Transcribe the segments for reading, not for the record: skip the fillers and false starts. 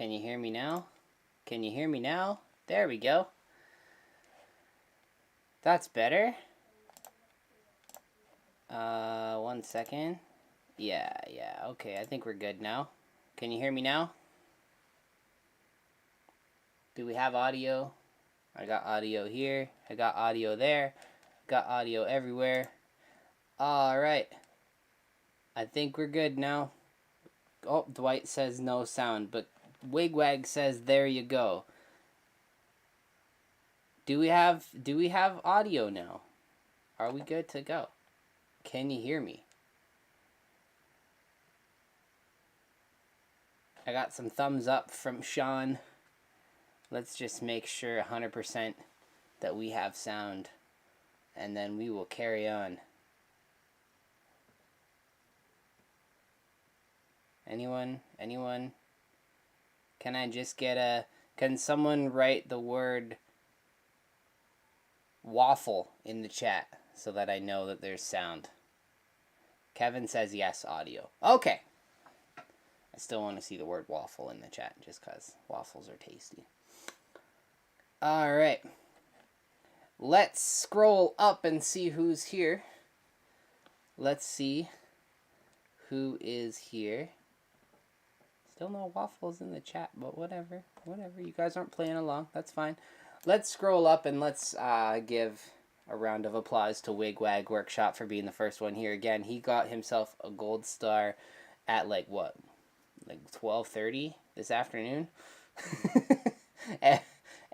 Can you hear me now? Can you hear me now? There we go. That's better. 1 second. Yeah, okay, I think we're good now. Can you hear me now? Do we have audio? I got audio here. I got audio there. Got audio everywhere. Alright. I think we're good now. Oh, Dwight says no sound, but Wigwag says there you go. Do we have audio now? Are we good to go? Can you hear me? I got some thumbs up from Sean. Let's just make sure 100% that we have sound, and then we will carry on. Anyone? Can I just get can someone write the word waffle in the chat so that I know that there's sound? Kevin says yes, audio. Okay. I still want to see the word waffle in the chat just because waffles are tasty. Alright. Let's scroll up and see who's here. Let's see who is here. Still no waffles in the chat, but whatever. You guys aren't playing along. That's fine. Let's scroll up and let's give a round of applause to Wigwag Workshop for being the first one here. Again, he got himself a gold star at like 12:30 this afternoon.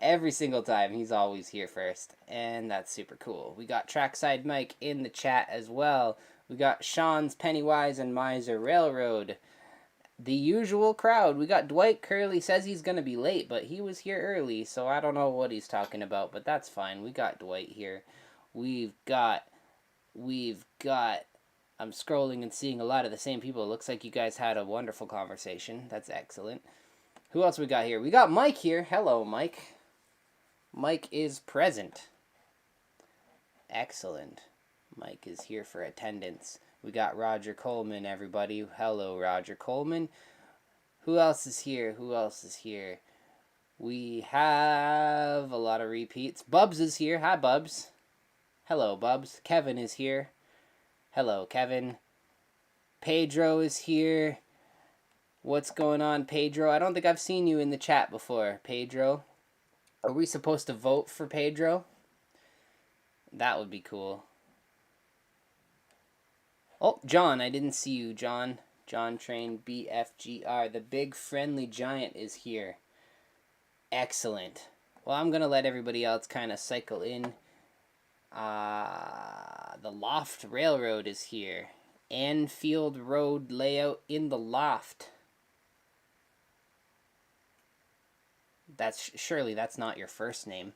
Every single time, he's always here first, and that's super cool. We got Trackside Mike in the chat as well. We got Sean's Pennywise and Miser Railroad. The usual crowd. We got Dwight Curley says he's going to be late, but he was here early, so I don't know what he's talking about, but that's fine. We got Dwight here. We've got, I'm scrolling and seeing a lot of the same people. It looks like you guys had a wonderful conversation. That's excellent. Who else we got here? We got Mike here. Hello, Mike. Mike is present. Excellent. Mike is here for attendance. We got Roger Coleman, everybody. Hello, Roger Coleman. Who else is here? We have a lot of repeats. Bubs is here. Hi, Bubs. Hello, Bubs. Kevin is here. Hello, Kevin. Pedro is here. What's going on, Pedro? I don't think I've seen you in the chat before, Pedro. Are we supposed to vote for Pedro? That would be cool. Oh, John, I didn't see you, John. John Train BFGR. The big friendly giant is here. Excellent. Well, I'm going to let everybody else kind of cycle in. The Loft Railroad is here. Anfield Road layout in the loft. Surely that's not your first name.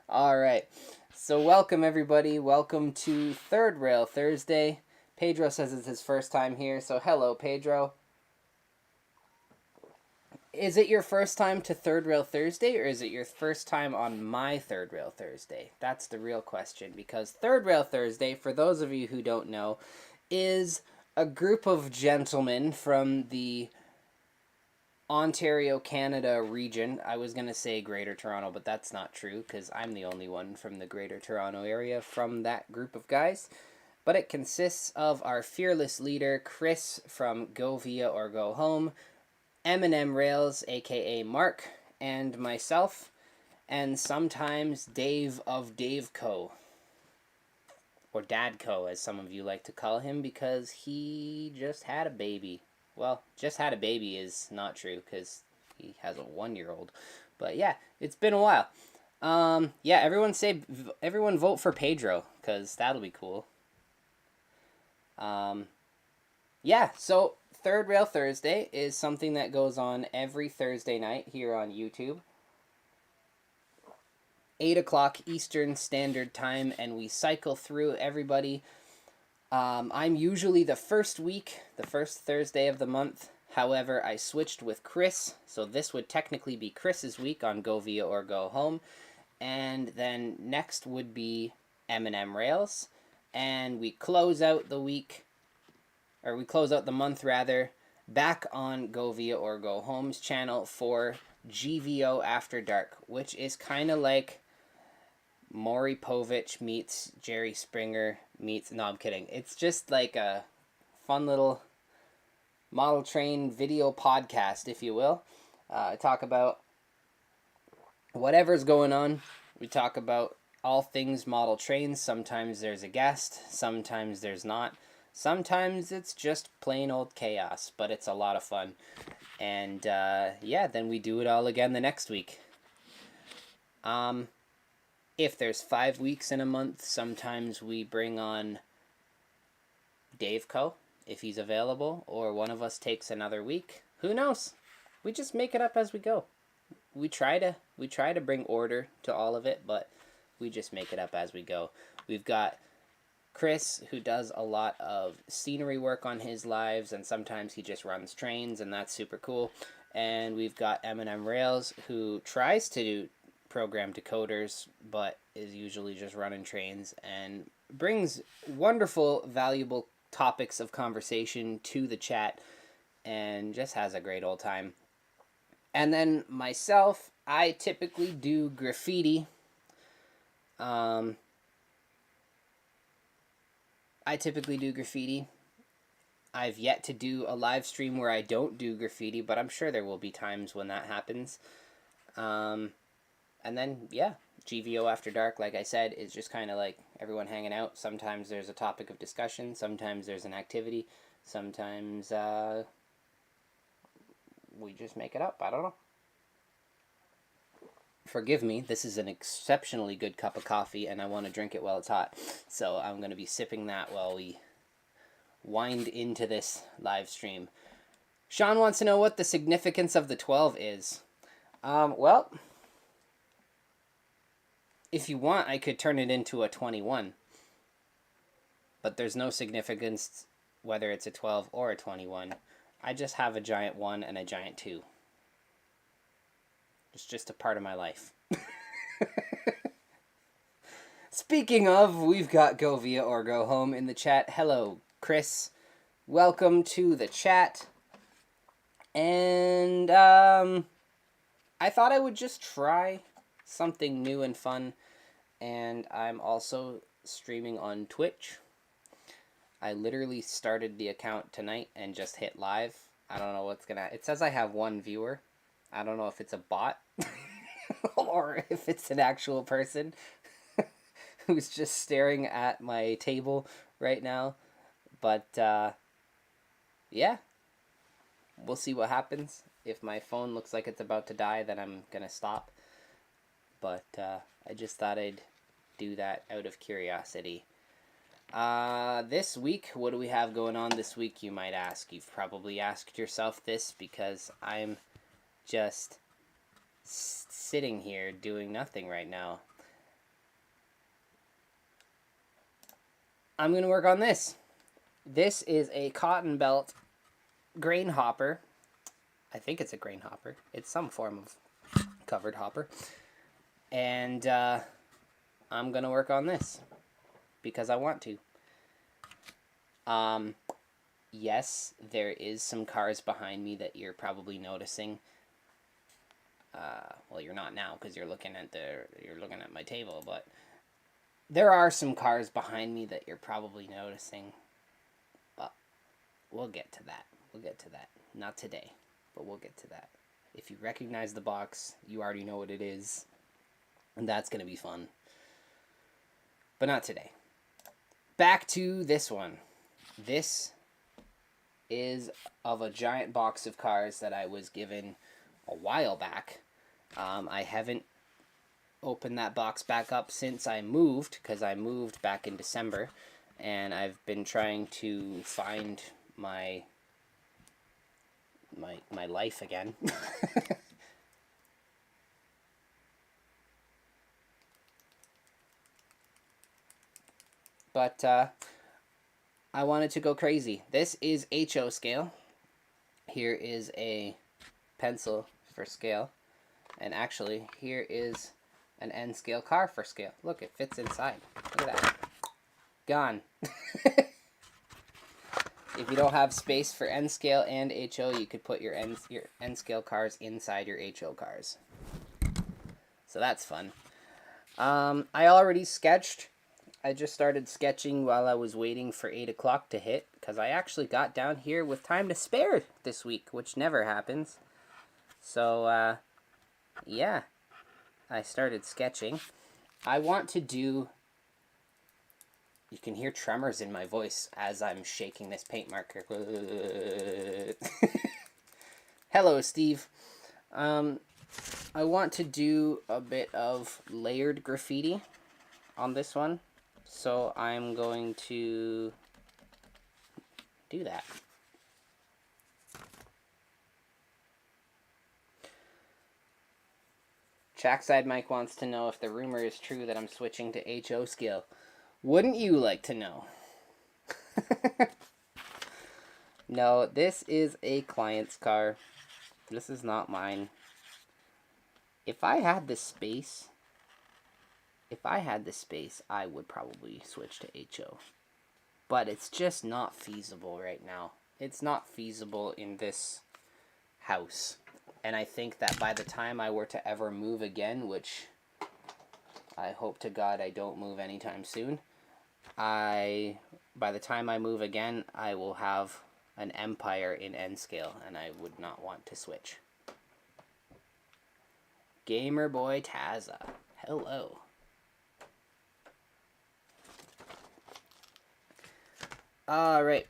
All right. So welcome, everybody. Welcome to Third Rail Thursday. Pedro says it's his first time here, so hello, Pedro. Is it your first time to Third Rail Thursday, or is it your first time on my Third Rail Thursday? That's the real question, because Third Rail Thursday, for those of you who don't know, is a group of gentlemen from the Ontario, Canada region. I was going to say Greater Toronto, but that's not true because I'm the only one from the Greater Toronto area from that group of guys. But it consists of our fearless leader, Chris from Go Via or Go Home, M&M Rails, aka Mark, and myself, and sometimes Dave of DaveCo, or DadCo as some of you like to call him, because he just had a baby. Well, just had a baby is not true because he has a 1-year-old. But yeah, it's been a while. Yeah, everyone vote for Pedro because that'll be cool. Yeah, so Third Rail Thursday is something that goes on every Thursday night here on YouTube. 8 o'clock Eastern Standard Time, and we cycle through everybody. I'm usually the first Thursday of the month. However, I switched with Chris, so this would technically be Chris's week on Go Via or Go Home. And then next would be M&M Rails. And we close out the week, or we close out the month rather, back on Go Via or Go Home's channel for GVO After Dark, which is kind of like Maury Povich meets Jerry Springer meets... No, I'm kidding. It's just like a fun little model train video podcast, if you will. I talk about whatever's going on. We talk about all things model trains. Sometimes there's a guest, sometimes there's not. Sometimes it's just plain old chaos, but it's a lot of fun. And yeah, then we do it all again the next week. If there's 5 weeks in a month, sometimes we bring on DaveCo if he's available, or one of us takes another week. Who knows? We just make it up as we go. We try to bring order to all of it, but we just make it up as we go. We've got Chris, who does a lot of scenery work on his lives, and sometimes he just runs trains, and that's super cool. And we've got M&M Rails, who tries to do program decoders, but is usually just running trains, and brings wonderful, valuable topics of conversation to the chat, and just has a great old time. And then myself, I typically do graffiti. I typically do graffiti. I've yet to do a live stream where I don't do graffiti, but I'm sure there will be times when that happens. And then, yeah, GVO After Dark, like I said, is just kind of like everyone hanging out. Sometimes there's a topic of discussion. Sometimes there's an activity. Sometimes we just make it up. I don't know. Forgive me, this is an exceptionally good cup of coffee, and I want to drink it while it's hot. So I'm going to be sipping that while we wind into this live stream. Sean wants to know what the significance of the 12 is. Well, if you want, I could turn it into a 21. But there's no significance whether it's a 12 or a 21. I just have a giant 1 and a giant 2. It's just a part of my life. Speaking of, we've got Go Via or Go Home in the chat. Hello, Chris. Welcome to the chat. And I thought I would just try something new and fun. And I'm also streaming on Twitch. I literally started the account tonight and just hit live. I don't know what's gonna... It says I have 1 viewer. I don't know if it's a bot or if it's an actual person who's just staring at my table right now. But yeah, we'll see what happens. If my phone looks like it's about to die, then I'm gonna stop. But I just thought I'd do that out of curiosity. This week, what do we have going on this week, you might ask? You've probably asked yourself this, because I'm just sitting here doing nothing right now. I'm going to work on this. This is a cotton belt grain hopper. I think it's a grain hopper. It's some form of covered hopper. And I'm going to work on this because I want to. Yes, there is some cars behind me that you're probably noticing. Well, you're not now because you're looking at my table, but there are some cars behind me that you're probably noticing. But we'll get to that. We'll get to that. Not today, but we'll get to that. If you recognize the box, you already know what it is, and that's going to be fun. But not today. Back to this one. This is of a giant box of cars that I was given a while back. I haven't opened that box back up since I moved, because I moved back in December, and I've been trying to find my life again. But I wanted to go crazy. This is HO scale. Here is a pencil for scale. And actually, here is an N scale car for scale. Look, it fits inside. Look at that. Gone. If you don't have space for N scale and HO, you could put your N scale cars inside your HO cars. So that's fun. I already sketched. I just started sketching while I was waiting for 8 o'clock to hit, because I actually got down here with time to spare this week, which never happens. So, yeah, I started sketching. I want to do... You can hear tremors in my voice as I'm shaking this paint marker. Hello, Steve. I want to do a bit of layered graffiti on this one, so I'm going to do that. Trackside Mike wants to know if the rumor is true that I'm switching to HO scale. Wouldn't you like to know? No, this is a client's car. This is not mine. If I had the space, I would probably switch to HO. But it's just not feasible right now. It's not feasible in this house. And I think that by the time I were to ever move again, which I hope to God I don't move anytime soon, by the time I move again, I will have an empire in N scale, and I would not want to switch. Gamer Boy Taza, hello. Alright,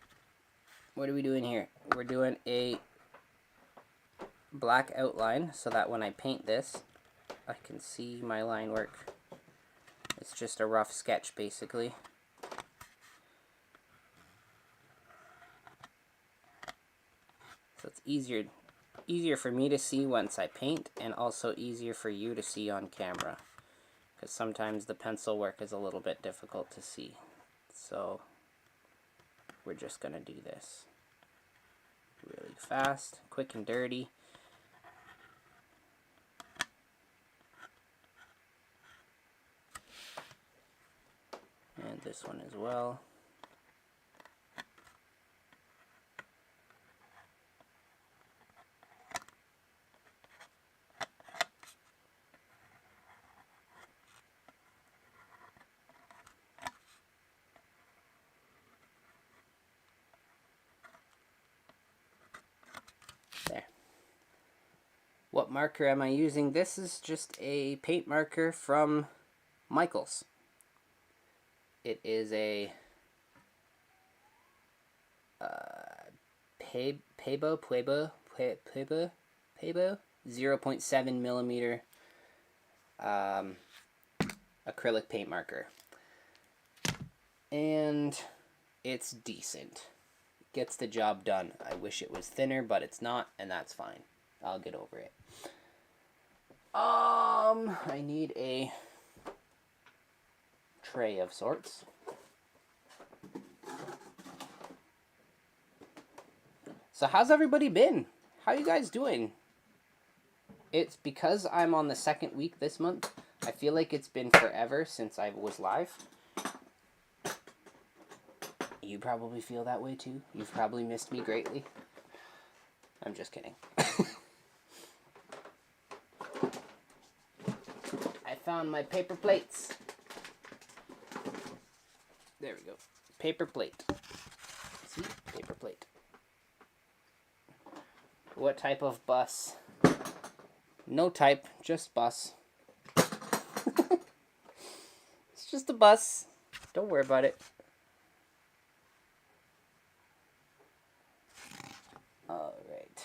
what are we doing here? We're doing a black outline so that when I paint this, I can see my line work. It's just a rough sketch, basically. So it's easier for me to see once I paint, and also easier for you to see on camera, because sometimes the pencil work is a little bit difficult to see. So we're just gonna do this really fast, quick and dirty. And this one as well. There. What marker am I using? This is just a paint marker from Michaels. It is a Pueblo 0.7 millimeter acrylic paint marker, and it's decent. Gets the job done. I wish it was thinner, but it's not, and that's fine. I'll get over it. I need a tray of sorts. So how's everybody been? How you guys doing? It's because I'm on the second week this month. I feel like it's been forever since I was live. You probably feel that way too. You've probably missed me greatly. I'm just kidding. I found my paper plates. There we go. Paper plate. See? Paper plate. What type of bus? No type, just bus. It's just a bus. Don't worry about it. All right.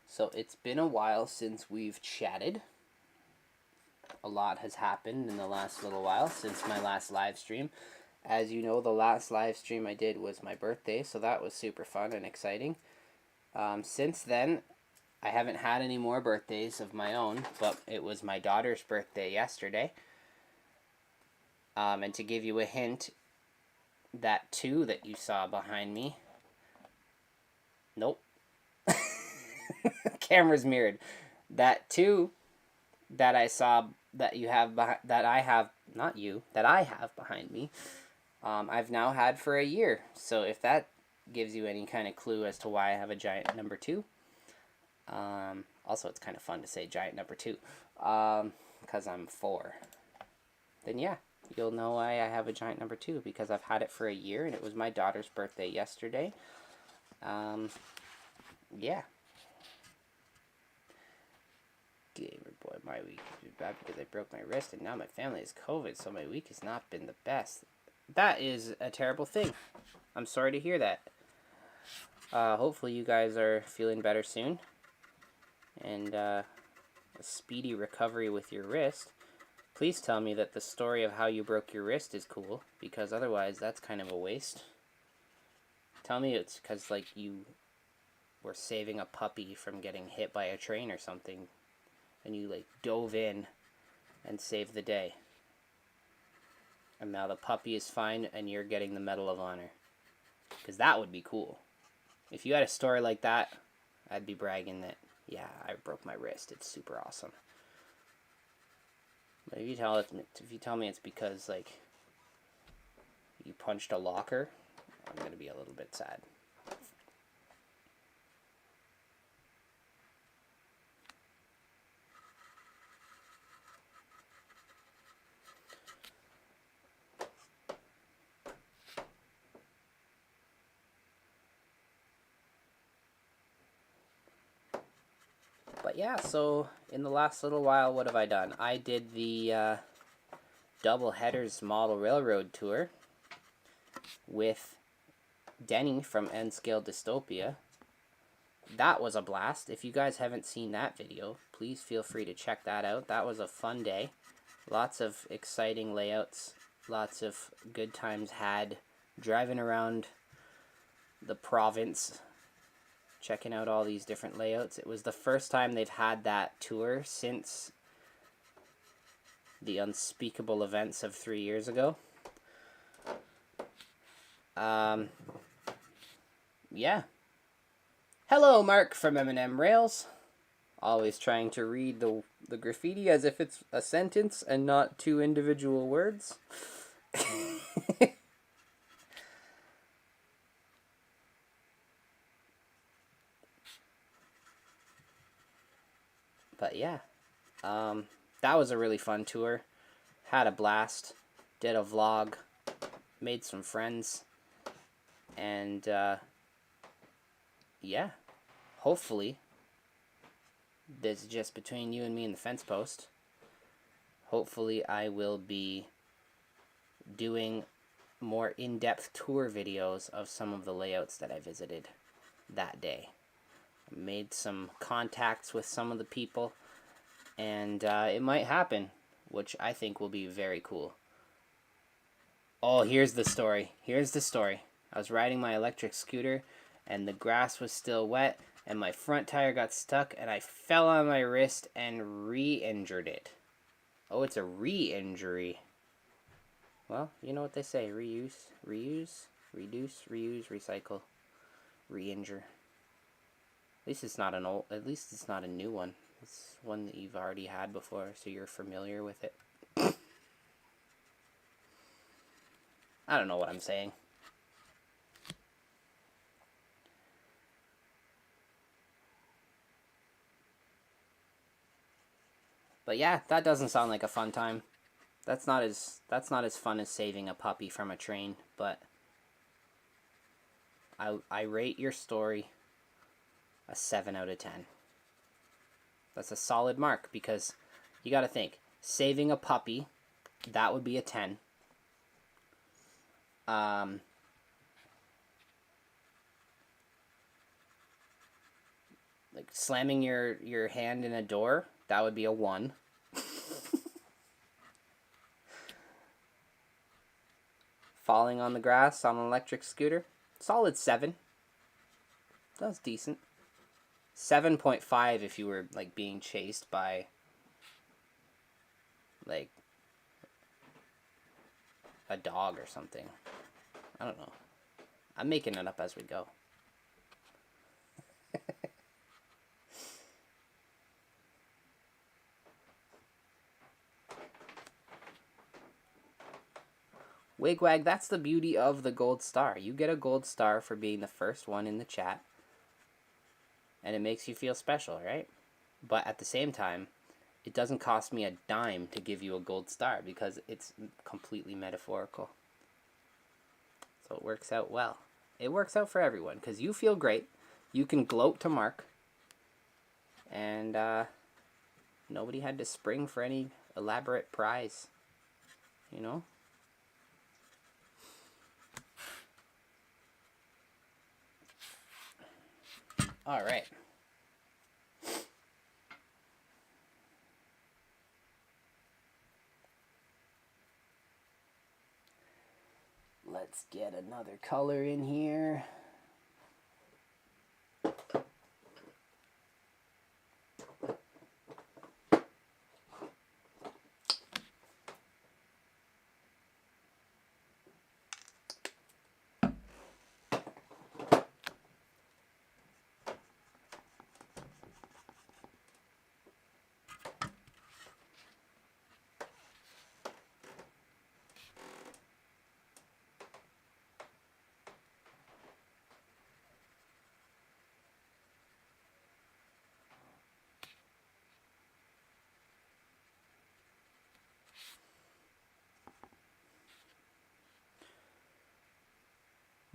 So it's been a while since we've chatted. A lot has happened in the last little while since my last live stream. As you know, the last live stream I did was my birthday, so that was super fun and exciting. Since then, I haven't had any more birthdays of my own, but it was my daughter's birthday yesterday. And to give you a hint, that 2 that you saw behind me... Nope. Camera's mirrored. That 2 that I saw that you have that I have, not you, that I have behind me, I've now had for a year. So if that gives you any kind of clue as to why I have a giant number 2. Also, it's kind of fun to say giant number 2, because I'm 4. Then yeah, you'll know why I have a giant number 2, because I've had it for a year, and it was my daughter's birthday yesterday. Yeah. Gamer boy, my week is bad because I broke my wrist, and now my family has COVID, so my week has not been the best. That is a terrible thing. I'm sorry to hear that. Hopefully you guys are feeling better soon, and a speedy recovery with your wrist. Please tell me that the story of how you broke your wrist is cool, because otherwise that's kind of a waste. Tell me it's because, like, you were saving a puppy from getting hit by a train or something, and you, like, dove in and saved the day. And now the puppy is fine, and you're getting the Medal of Honor. Because that would be cool. If you had a story like that, I'd be bragging that, yeah, I broke my wrist. It's super awesome. But if you tell me it's because, like, you punched a locker, I'm going to be a little bit sad. But yeah, so in the last little while, what have I done? I did the Double Headers Model Railroad Tour with Denny from N-Scale Dystopia. That was a blast. If you guys haven't seen that video, please feel free to check that out. That was a fun day. Lots of exciting layouts. Lots of good times had driving around the province, checking out all these different layouts. It was the first time they've had that tour since the unspeakable events of 3 years ago. Yeah. Hello, Mark from M&M Rails. Always trying to read the graffiti as if it's a sentence and not 2 individual words. But yeah, that was a really fun tour. Had a blast. Did a vlog. Made some friends. And yeah, hopefully, this is just between you and me and the fence post. Hopefully I will be doing more in-depth tour videos of some of the layouts that I visited that day. I made some contacts with some of the people, and it might happen, which I think will be very cool. Oh, here's the story. Here's the story. I was riding my electric scooter, and the grass was still wet, and my front tire got stuck, and I fell on my wrist and re-injured it. Oh, it's a re-injury. Well, you know what they say. Reuse, reduce, recycle, re-injure. At least it's not a new one. It's one that you've already had before, so you're familiar with it. I don't know what I'm saying. But yeah, that doesn't sound like a fun time. That's not as fun as saving a puppy from a train, but I rate your story a 7 out of 10. That's a solid mark, because you got to think, saving a puppy, that would be a 10. Like slamming your hand in a door, that would be a 1. Falling on the grass on an electric scooter, solid 7. That's decent. 7.5 if you were, like, being chased by, like, a dog or something. I don't know. I'm making it up as we go. Wigwag, that's the beauty of the gold star. You get a gold star for being the first one in the chat, and it makes you feel special, right? But at the same time, it doesn't cost me a dime to give you a gold star because it's completely metaphorical. So it works out well. It works out for everyone because you feel great. You can gloat to Mark. And nobody had to spring for any elaborate prize. You know? All right. Let's get another color in here.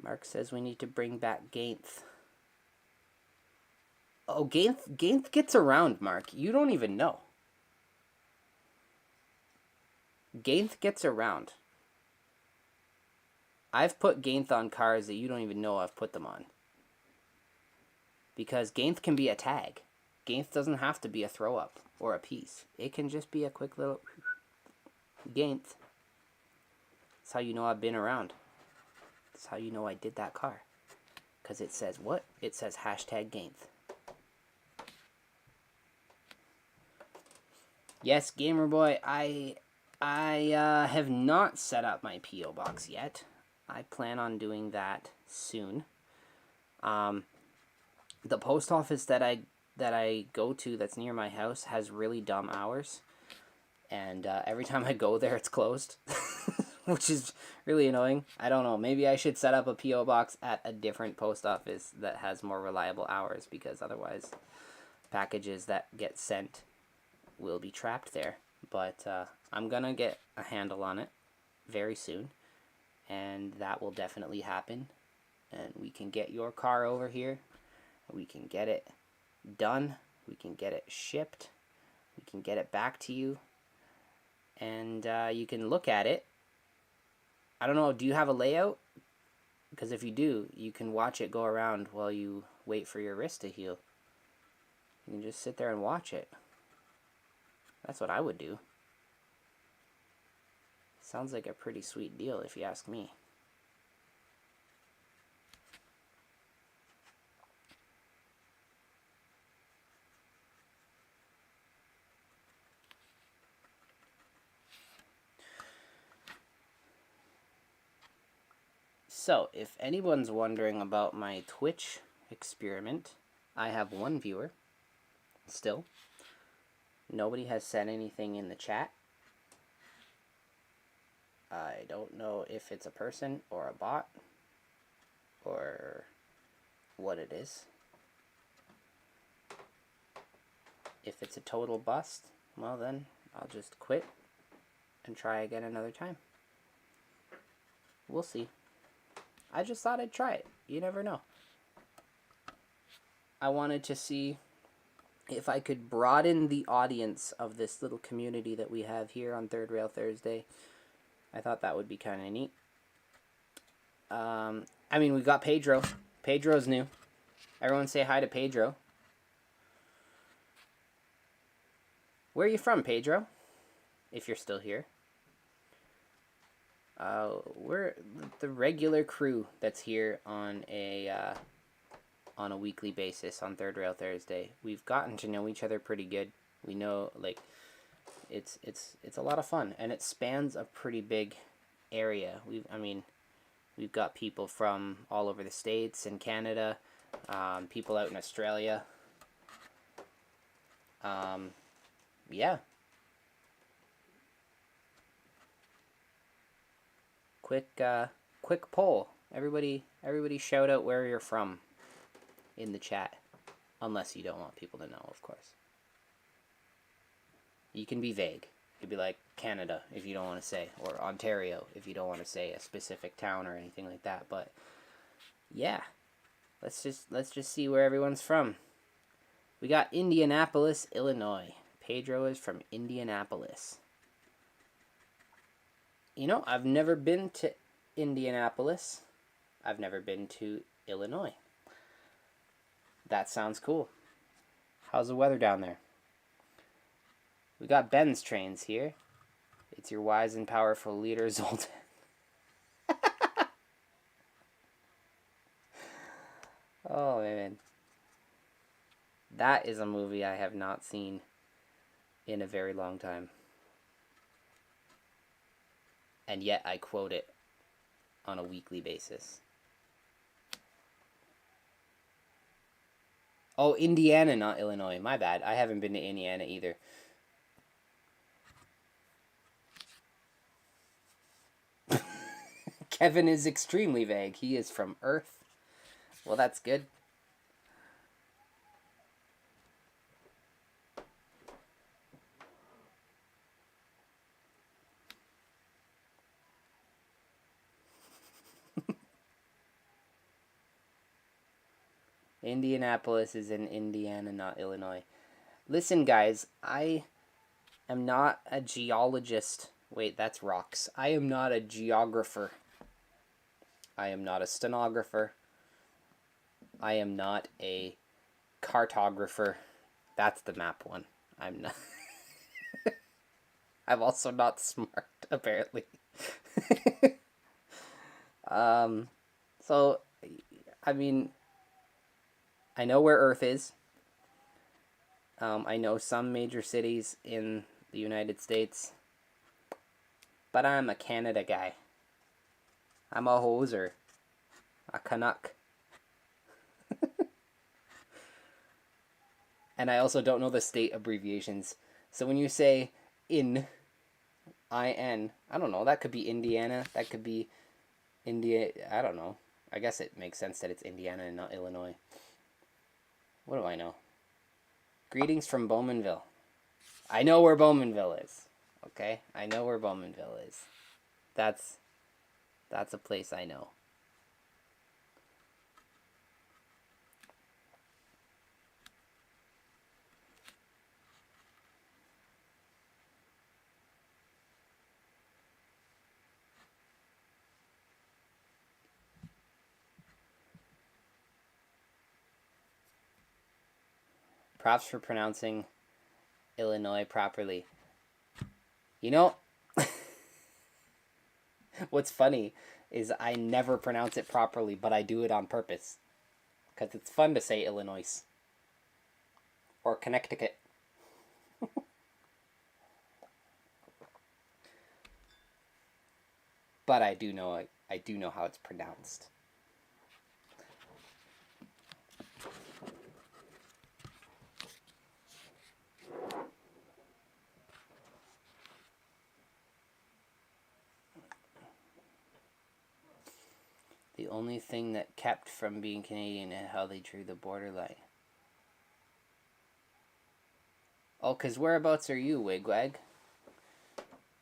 Mark says we need to bring back Gainth. Oh, Gainth gets around, Mark. You don't even know. Gainth gets around. I've put Gainth on cars that you don't even know I've put them on. Because Gainth can be a tag. Gainth doesn't have to be a throw up or a piece. It can just be a quick little Gainth. That's how you know I've been around. That's how you know I did that car. Because it says what? It says hashtag Gainth. Yes, Gamer Boy, I have not set up my P.O. box yet. I plan on doing that soon. The post office that I go to that's near my house has really dumb hours. And every time I go there, it's closed. Which is really annoying. I don't know. Maybe I should set up a P.O. box at a different post office that has more reliable hours. Because otherwise, packages that get sent will be trapped there. But I'm going to get a handle on it very soon. And that will definitely happen. And we can get your car over here. We can get it done. We can get it shipped. We can get it back to you. And you can look at it. I don't know, do you have a layout? Because if you do, you can watch it go around while you wait for your wrist to heal. You can just sit there and watch it. That's what I would do. Sounds like a pretty sweet deal if you ask me. So, if anyone's wondering about my Twitch experiment, I have one viewer, still. Nobody has said anything in the chat. I don't know if it's a person or a bot, or what it is. If it's a total bust, well then, I'll just quit and try again another time. We'll see. I just thought I'd try it. You never know. I wanted to see if I could broaden the audience of this little community that we have here on Third Rail Thursday. I thought that would be kind of neat. I mean, we got Pedro. Pedro's new. Everyone say hi to Pedro. Where are you from, Pedro? If you're still here. We're the regular crew that's here on a weekly basis on Third Rail Thursday. We've gotten to know each other pretty good. We know, like, it's a lot of fun, and it spans a pretty big area. We've got people from all over the States and Canada, people out in Australia. Yeah. quick poll. Everybody shout out where you're from in the chat. Unless you don't want people to know, of course. You can be vague. You could be like Canada if you don't want to say, or Ontario if you don't want to say a specific town or anything like that. But yeah, let's just see where everyone's from. We got Indianapolis, Illinois. Pedro is from Indianapolis. You know, I've never been to Indianapolis. I've never been to Illinois. That sounds cool. How's the weather down there? We got Ben's trains here. It's your wise and powerful leader, Zoltan. Oh, man. That is a movie I have not seen in a very long time. And yet I quote it on a weekly basis. Oh, Indiana, not Illinois. My bad. I haven't been to Indiana either. Kevin is extremely vague. He is from Earth. Well, that's good. Indianapolis is in Indiana, not Illinois. Listen, guys, I am not a geologist. Wait, that's rocks. I am not a geographer. I am not a stenographer. I am not a cartographer. That's the map one. I'm not. I'm also not smart, apparently. So, I mean, I know where Earth is. I know some major cities in the United States. But I'm a Canada guy. I'm a hoser. A Canuck. And I also don't know the state abbreviations. So when you say in, I-N, I don't know, that could be Indiana, that could be India, I don't know. I guess it makes sense that it's Indiana and not Illinois. What do I know? Greetings from Bowmanville. I know where Bowmanville is. Okay? I know where Bowmanville is. That's a place I know. Props for pronouncing Illinois properly. You know, what's funny is I never pronounce it properly, but I do it on purpose. Because it's fun to say Illinois. Or Connecticut. But I do know how it's pronounced. The only thing that kept from being Canadian is how they drew the borderline. Oh, because whereabouts are you, Wigwag?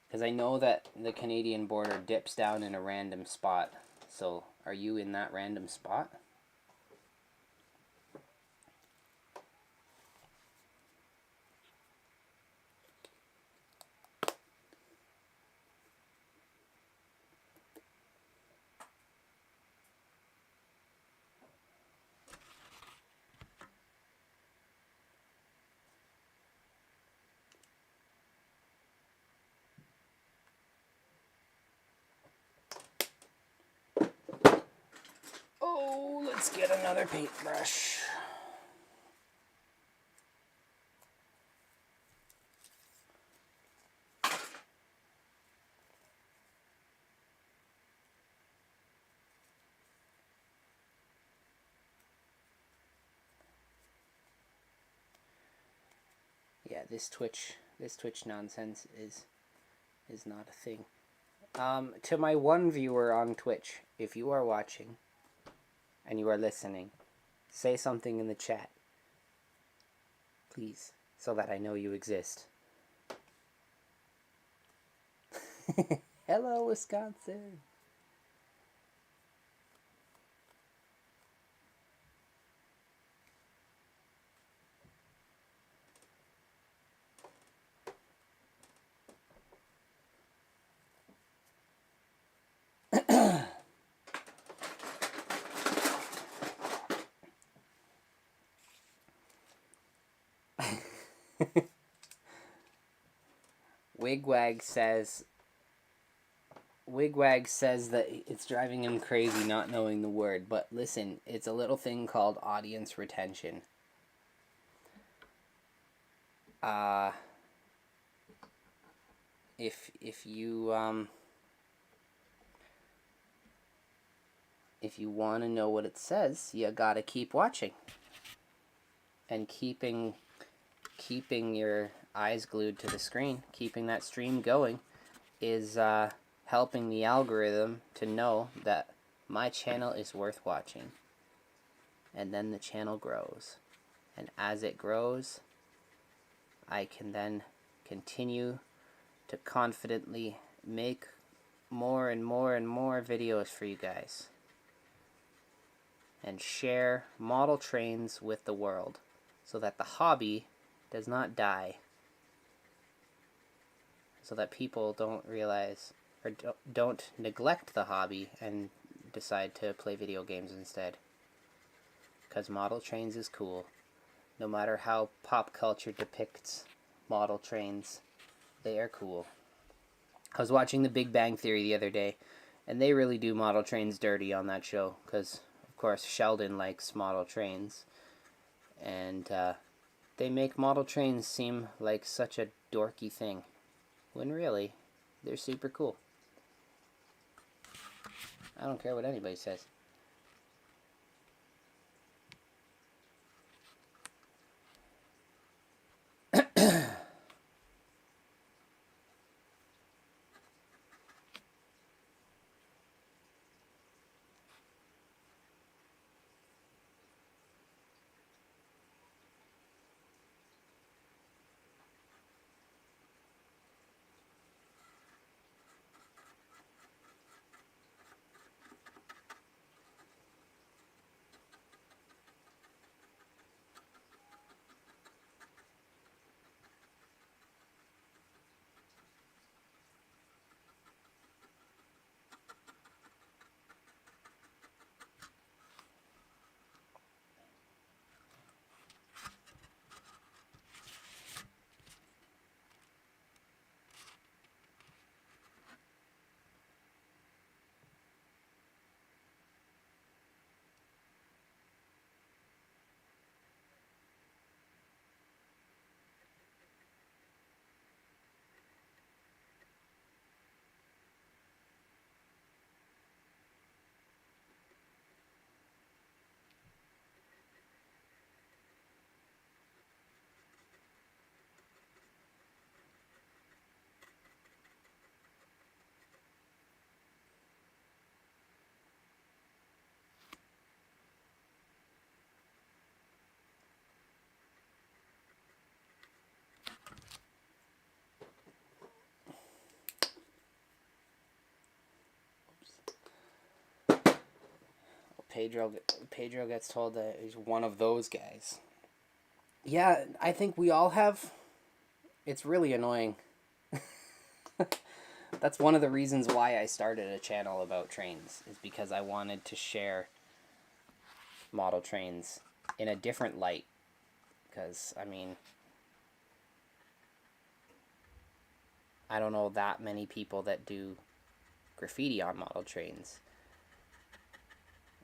Because I know that the Canadian border dips down in a random spot. So, are you in that random spot? Oh, let's get another paintbrush. Yeah, this Twitch nonsense is not a thing. To my one viewer on Twitch, if you are watching and you are listening, say something in the chat, please, so that I know you exist. Hello, Wisconsin. Wigwag says that it's driving him crazy not knowing the word, but listen, it's a little thing called audience retention. If you want to know what it says, you gotta keep watching and keeping your eyes glued to the screen, keeping that stream going is helping the algorithm to know that my channel is worth watching. And then the channel grows. And as it grows, I can then continue to confidently make more and more and more videos for you guys. And share model trains with the world so that the hobby does not die. So that people don't realize or don't neglect the hobby and decide to play video games instead. Because model trains is cool. No matter how pop culture depicts model trains, they are cool. I was watching The Big Bang Theory the other day, and they really do model trains dirty on that show, because, of course, Sheldon likes model trains. And they make model trains seem like such a dorky thing, when really, they're super cool. I don't care what anybody says. Pedro gets told that he's one of those guys. Yeah, I think we all have. It's really annoying. That's one of the reasons why I started a channel about trains, is because I wanted to share model trains in a different light. Because, I mean, I don't know that many people that do graffiti on model trains.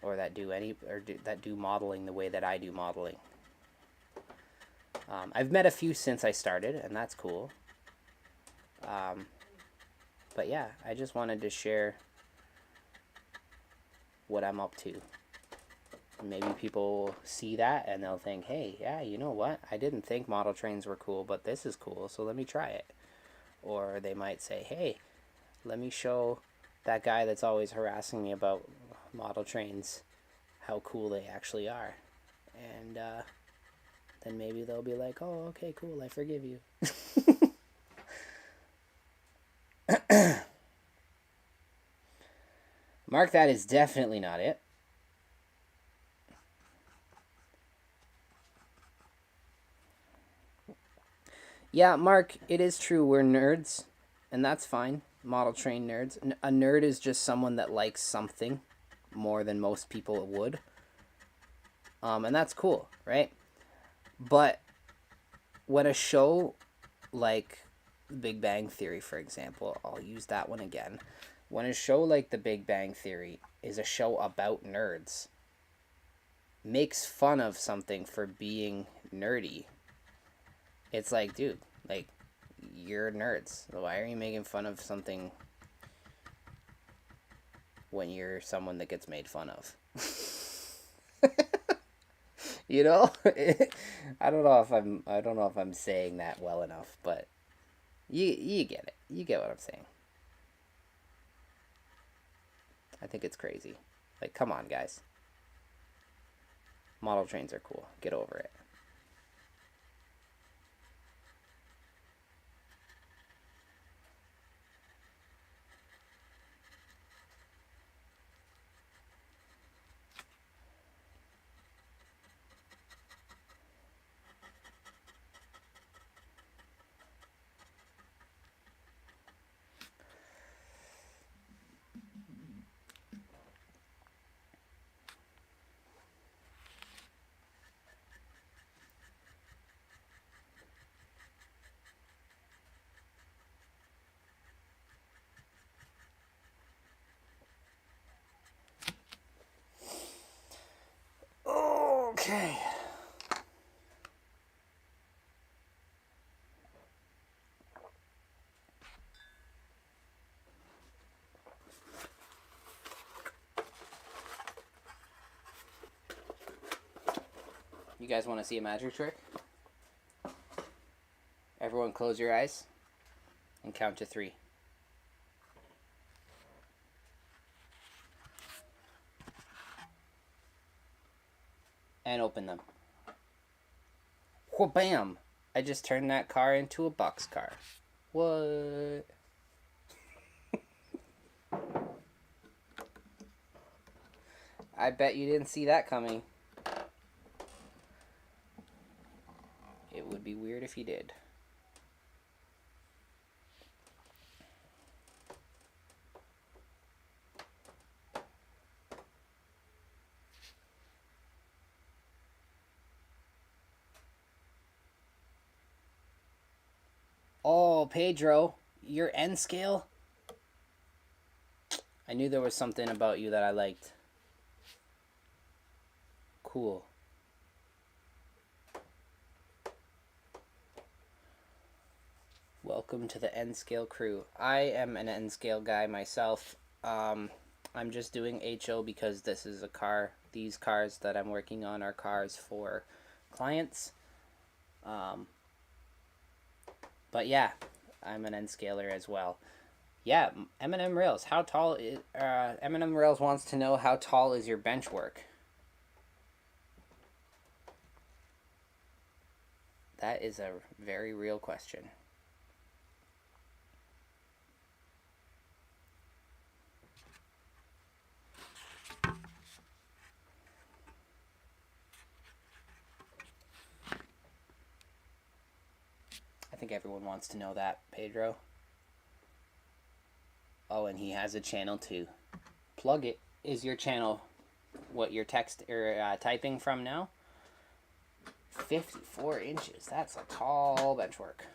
Or that do modeling the way that I do modeling. I've met a few since I started, and that's cool. But yeah, I just wanted to share what I'm up to. Maybe people see that and they'll think, hey, yeah, you know what? I didn't think model trains were cool, but this is cool, so let me try it. Or they might say, hey, Let me show that guy that's always harassing me about model trains how cool they actually are. And then maybe they'll be like, oh, okay, cool, I forgive you. Mark, that is definitely not it. Yeah, Mark, it is true. We're nerds, and that's fine. Model train nerds. A nerd is just someone that likes something more than most people would. And that's cool, right? But when a show like Big Bang Theory, for example, I'll use that one again. When a show like The Big Bang Theory is a show about nerds, makes fun of something for being nerdy, it's like, dude, like, you're nerds. Why are you making fun of something when you're someone that gets made fun of? You know? I don't know if I'm saying that well enough, but you get it. You get what I'm saying. I think it's crazy. Like, come on, guys. Model trains are cool. Get over it. Okay. You guys want to see a magic trick? Everyone close your eyes and count to 3. And open them. Wha-bam! I just turned that car into a boxcar. What? I bet you didn't see that coming. It would be weird if you did. Oh, Pedro, your N scale? I knew there was something about you that I liked. Cool. Welcome to the N scale crew. I am an N scale guy myself. I'm just doing HO because this is a car. These cars that I'm working on are cars for clients. But yeah, I'm an N scaler as well. Yeah, M&M Rails. How tall is M&M Rails wants to know how tall is your bench work? That is a very real question. I think everyone wants to know that, Pedro. Oh, and he has a channel too. Plug it. Is your channel what you're typing from now? 54 inches. That's a tall benchwork.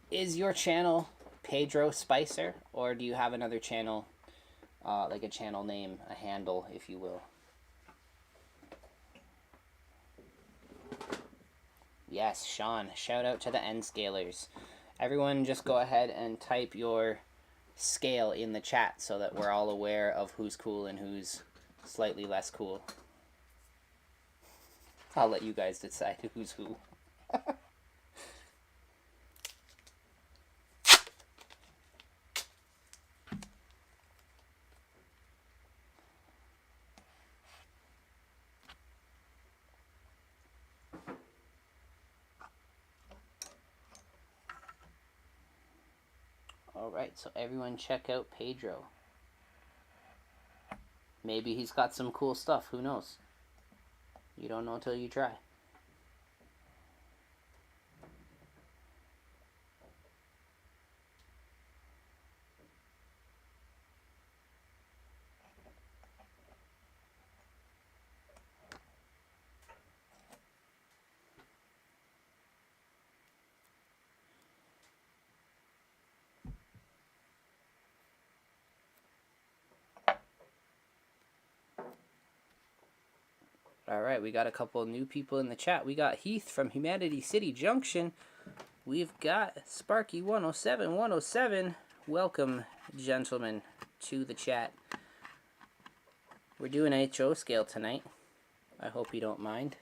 Is your channel Pedro Spicer, or do you have another channel, like a channel name, a handle, if you will? Yes, Sean. Shout out to the N scalers. Everyone just go ahead and type your scale in the chat so that we're all aware of who's cool and who's slightly less cool. I'll let you guys decide who's who. Alright, so everyone check out Pedro. Maybe he's got some cool stuff, who knows? You don't know till you try. Alright, we got a couple new people in the chat. We got Heath from Humanity City Junction. We've got Sparky 107. Welcome, gentlemen, to the chat. We're doing HO scale tonight. I hope you don't mind.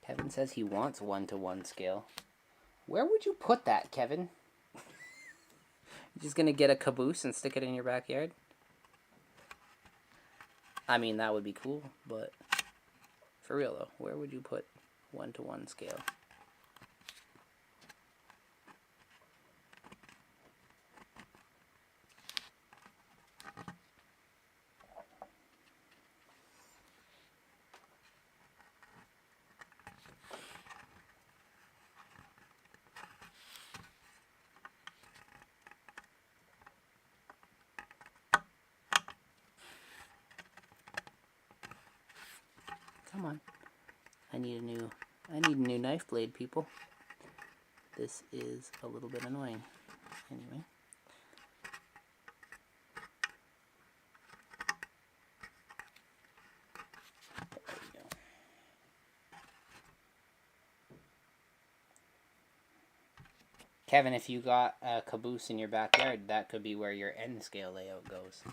Kevin says he wants 1-to-1 scale. Where would you put that, Kevin? You're just gonna get a caboose and stick it in your backyard? I mean, that would be cool, but for real though, where would you put 1-to-1 scale? Come on. I need a new knife blade, people. This is a little bit annoying. Anyway. There we go. Kevin, if you got a caboose in your backyard, that could be where your end scale layout goes.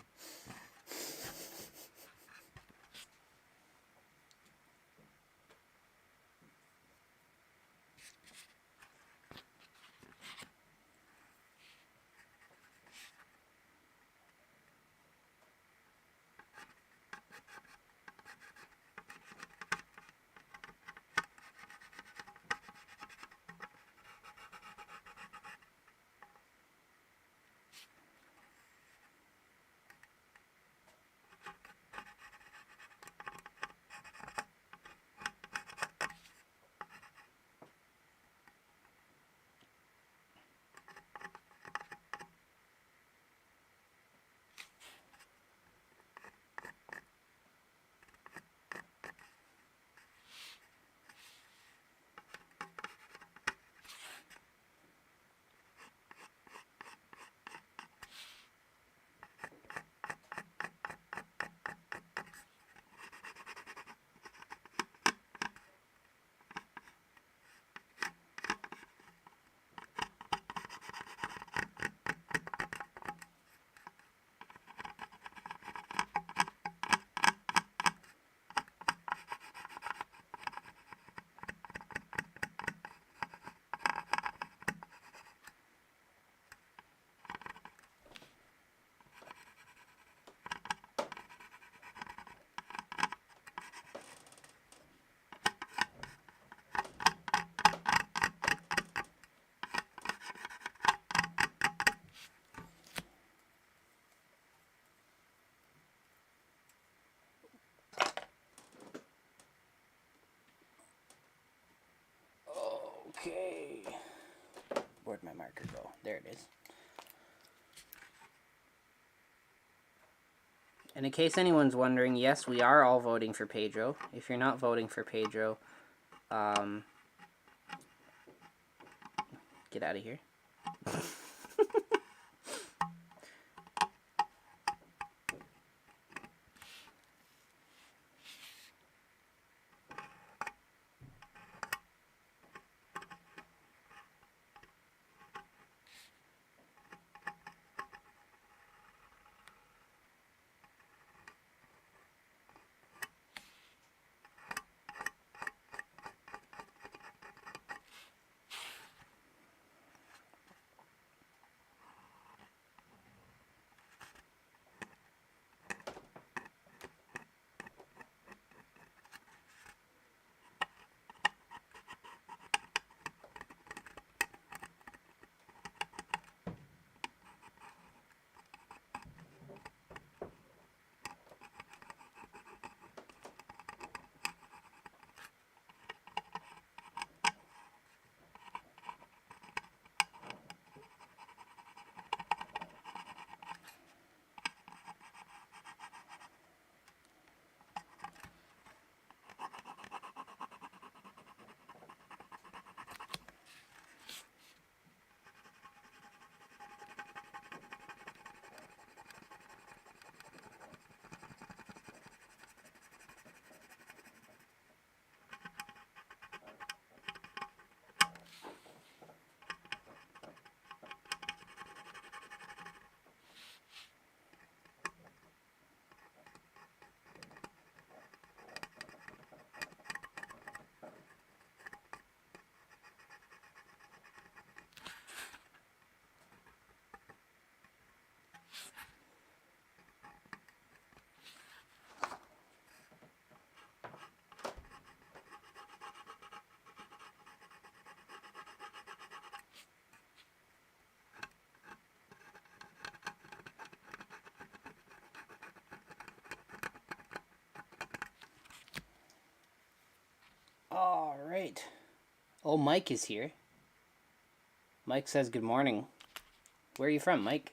Okay. Where'd my marker go? There it is. And in case anyone's wondering, yes, we are all voting for Pedro. If you're not voting for Pedro, get out of here. Oh, Mike is here. Mike says good morning. Where are you from, Mike?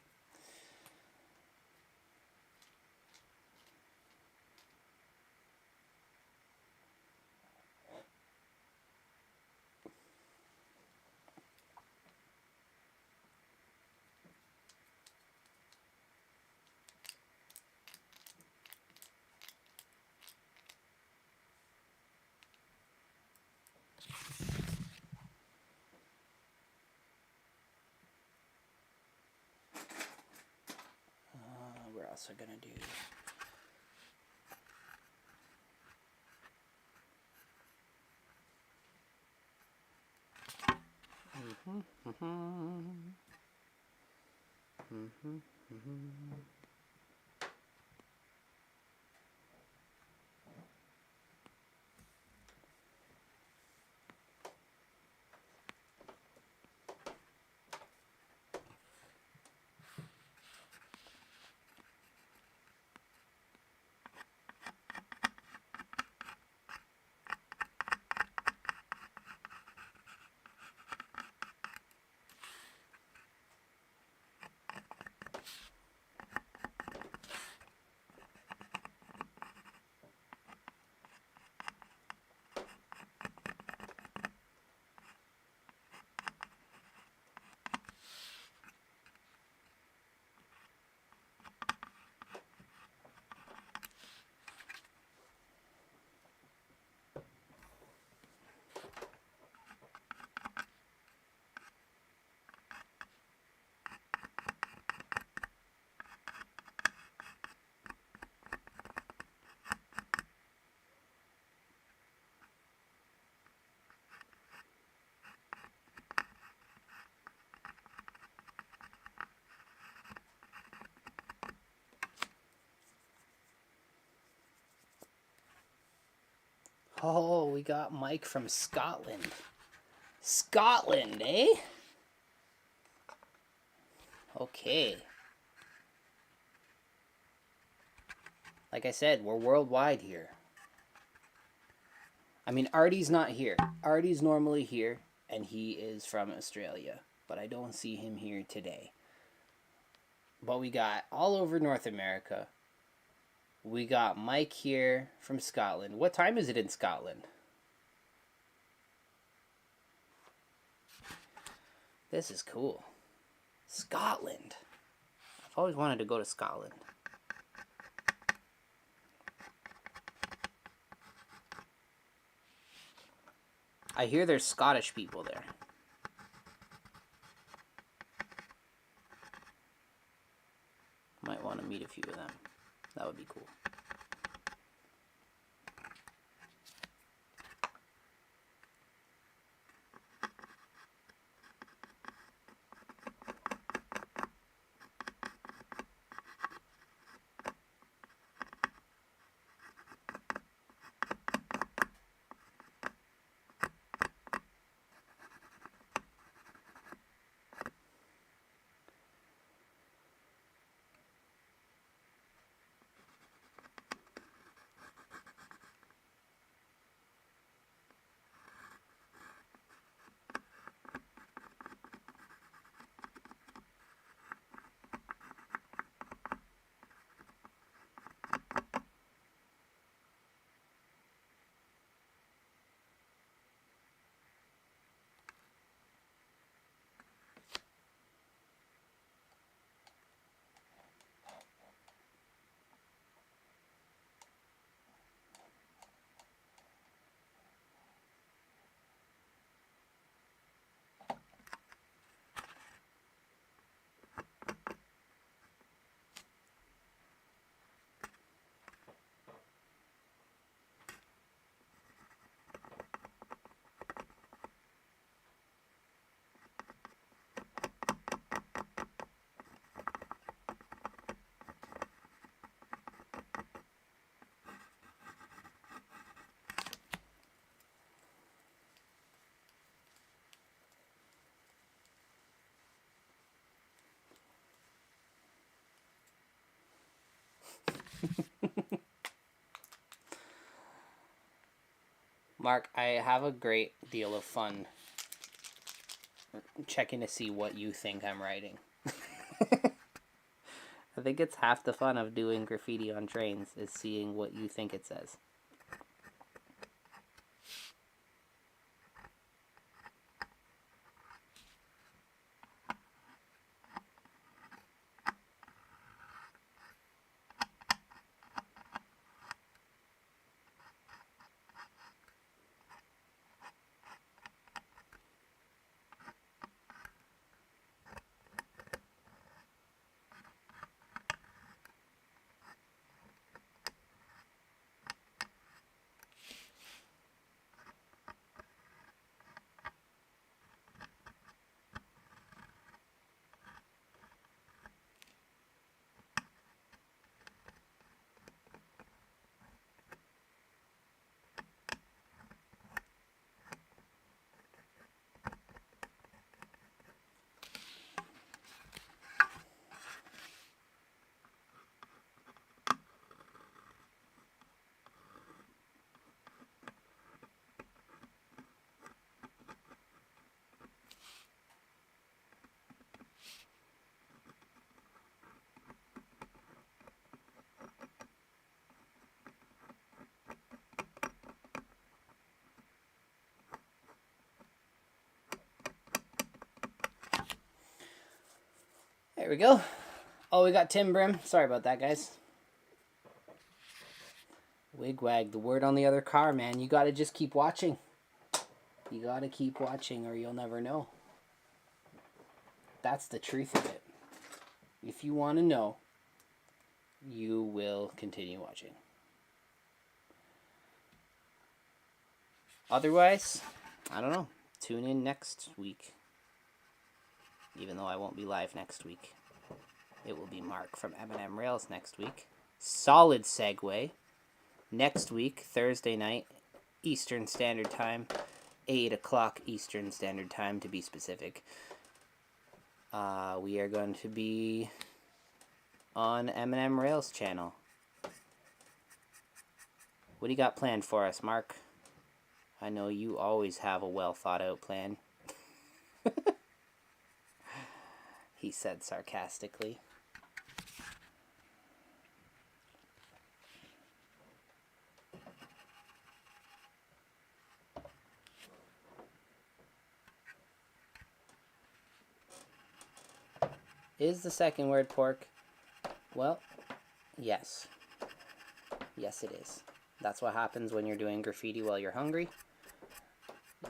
We're also gonna do... Oh, we got Mike from Scotland. Scotland, eh? Okay. Like I said, we're worldwide here. I mean, Artie's not here. Artie's normally here, and he is from Australia. But I don't see him here today. But we got all over North America. We got Mike here from Scotland. What time is it in Scotland? This is cool. Scotland. I've always wanted to go to Scotland. I hear there's Scottish people there. Might want to meet a few of them. That would be cool. Mark, I have a great deal of fun checking to see what you think I'm writing. I think it's half the fun of doing graffiti on trains is seeing what you think it says. There we go. Oh, we got Tim Brim. Sorry about that, guys. Wigwag, the word on the other car, man. You gotta just keep watching. You gotta keep watching or you'll never know. That's the truth of it. If you want to know, you will continue watching. Otherwise, I don't know. Tune in next week. Even though I won't be live next week. It will be Mark from M&M Rails next week. Solid segue. Next week, Thursday night, Eastern Standard Time. 8 o'clock Eastern Standard Time, to be specific. We are going to be on M&M Rails channel. What do you got planned for us, Mark? I know you always have a well thought out plan. He said sarcastically. Is the second word pork? Well, yes. Yes, it is. That's what happens when you're doing graffiti while you're hungry.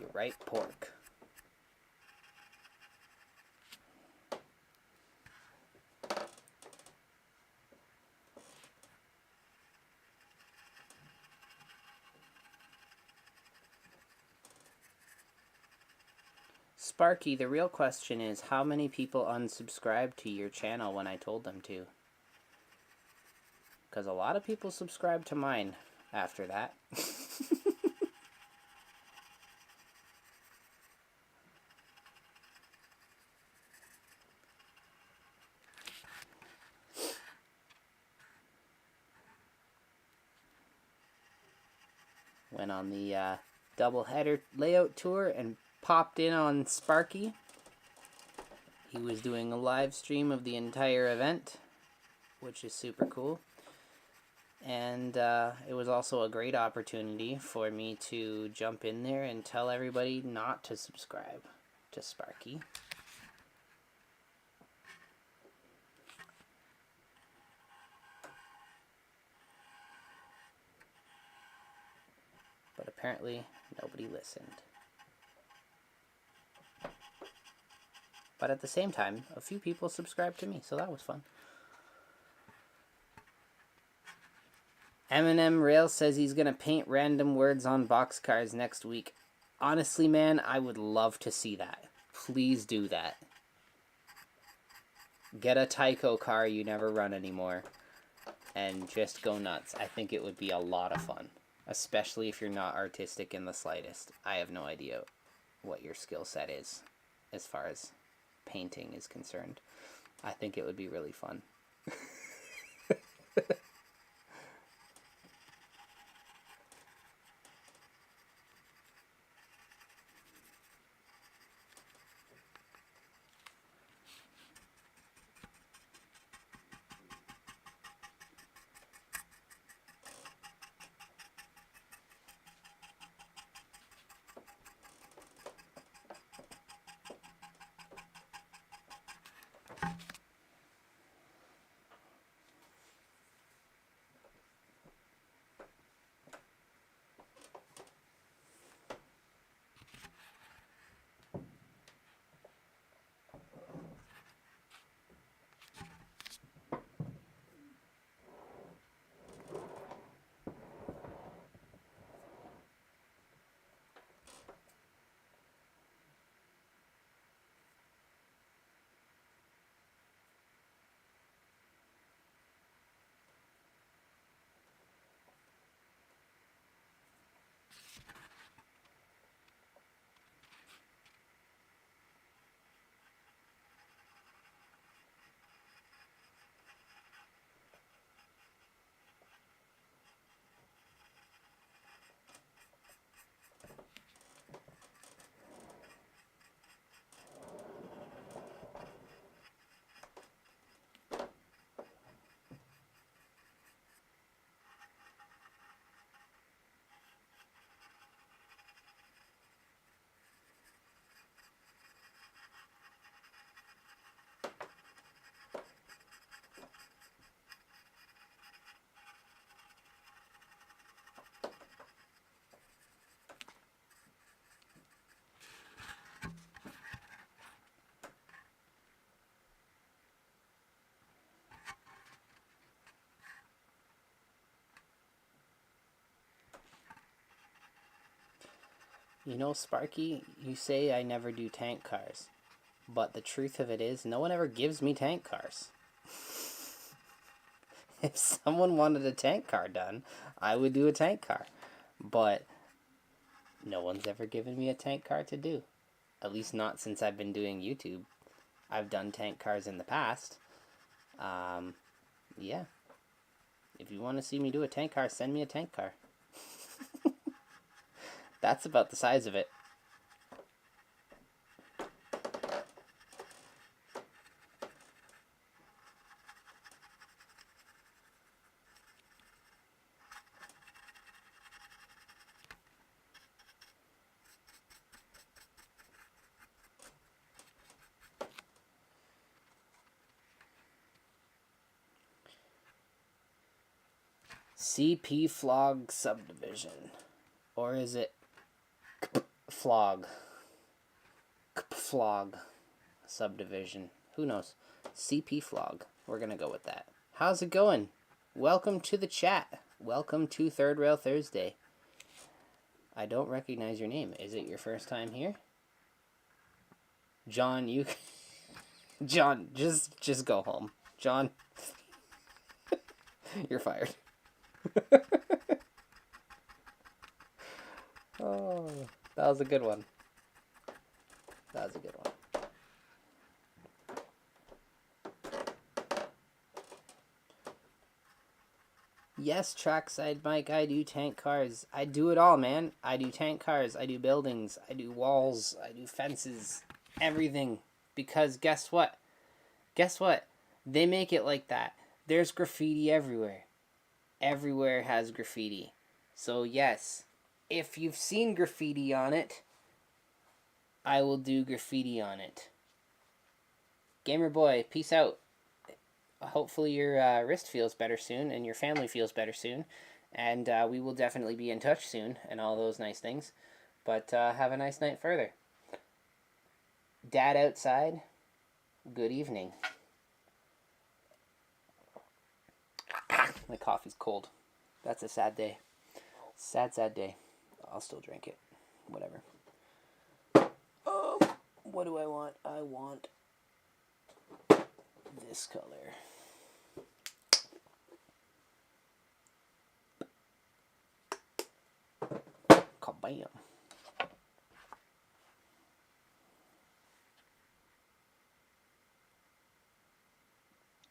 You write pork. Sparky, the real question is, how many people unsubscribed to your channel when I told them to? Because a lot of people subscribed to mine after that. Went on the double header layout tour and popped in on Sparky. He was doing a live stream of the entire event, which is super cool. And it was also a great opportunity for me to jump in there and tell everybody not to subscribe to Sparky. But apparently nobody listened. But at the same time, a few people subscribed to me, so that was fun. M&M Rails says he's going to paint random words on boxcars next week. Honestly, man, I would love to see that. Please do that. Get a DaveCo car you never run anymore and just go nuts. I think it would be a lot of fun, especially if you're not artistic in the slightest. I have no idea what your skill set is as far as painting is concerned. I think it would be really fun. You know, Sparky, you say I never do tank cars. But the truth of it is, no one ever gives me tank cars. If someone wanted a tank car done, I would do a tank car. But no one's ever given me a tank car to do. At least not since I've been doing YouTube. I've done tank cars in the past. Yeah. If you want to see me do a tank car, send me a tank car. That's about the size of it. CP Flog Subdivision. Or is it Flog? Flog Subdivision. Who knows? CP Flog. We're going to go with that. How's it going? Welcome to the chat. Welcome to Third Rail Thursday. I don't recognize your name. Is it your first time here? John, you... John, just go home. John, you're fired. Oh, that was a good one. That was a good one. Yes, Trackside Mike, I do tank cars. I do it all, man. I do tank cars, I do buildings, I do walls, I do fences, everything. Because guess what? Guess what? They make it like that. There's graffiti everywhere. Everywhere has graffiti. So yes, if you've seen graffiti on it, I will do graffiti on it. Gamer boy, peace out. Hopefully your wrist feels better soon and your family feels better soon. And we will definitely be in touch soon and all those nice things. But have a nice night further. Dad outside, good evening. My coffee's cold. That's a sad day. Sad, sad day. I'll still drink it. Whatever. What do I want? I want this color. Kabam.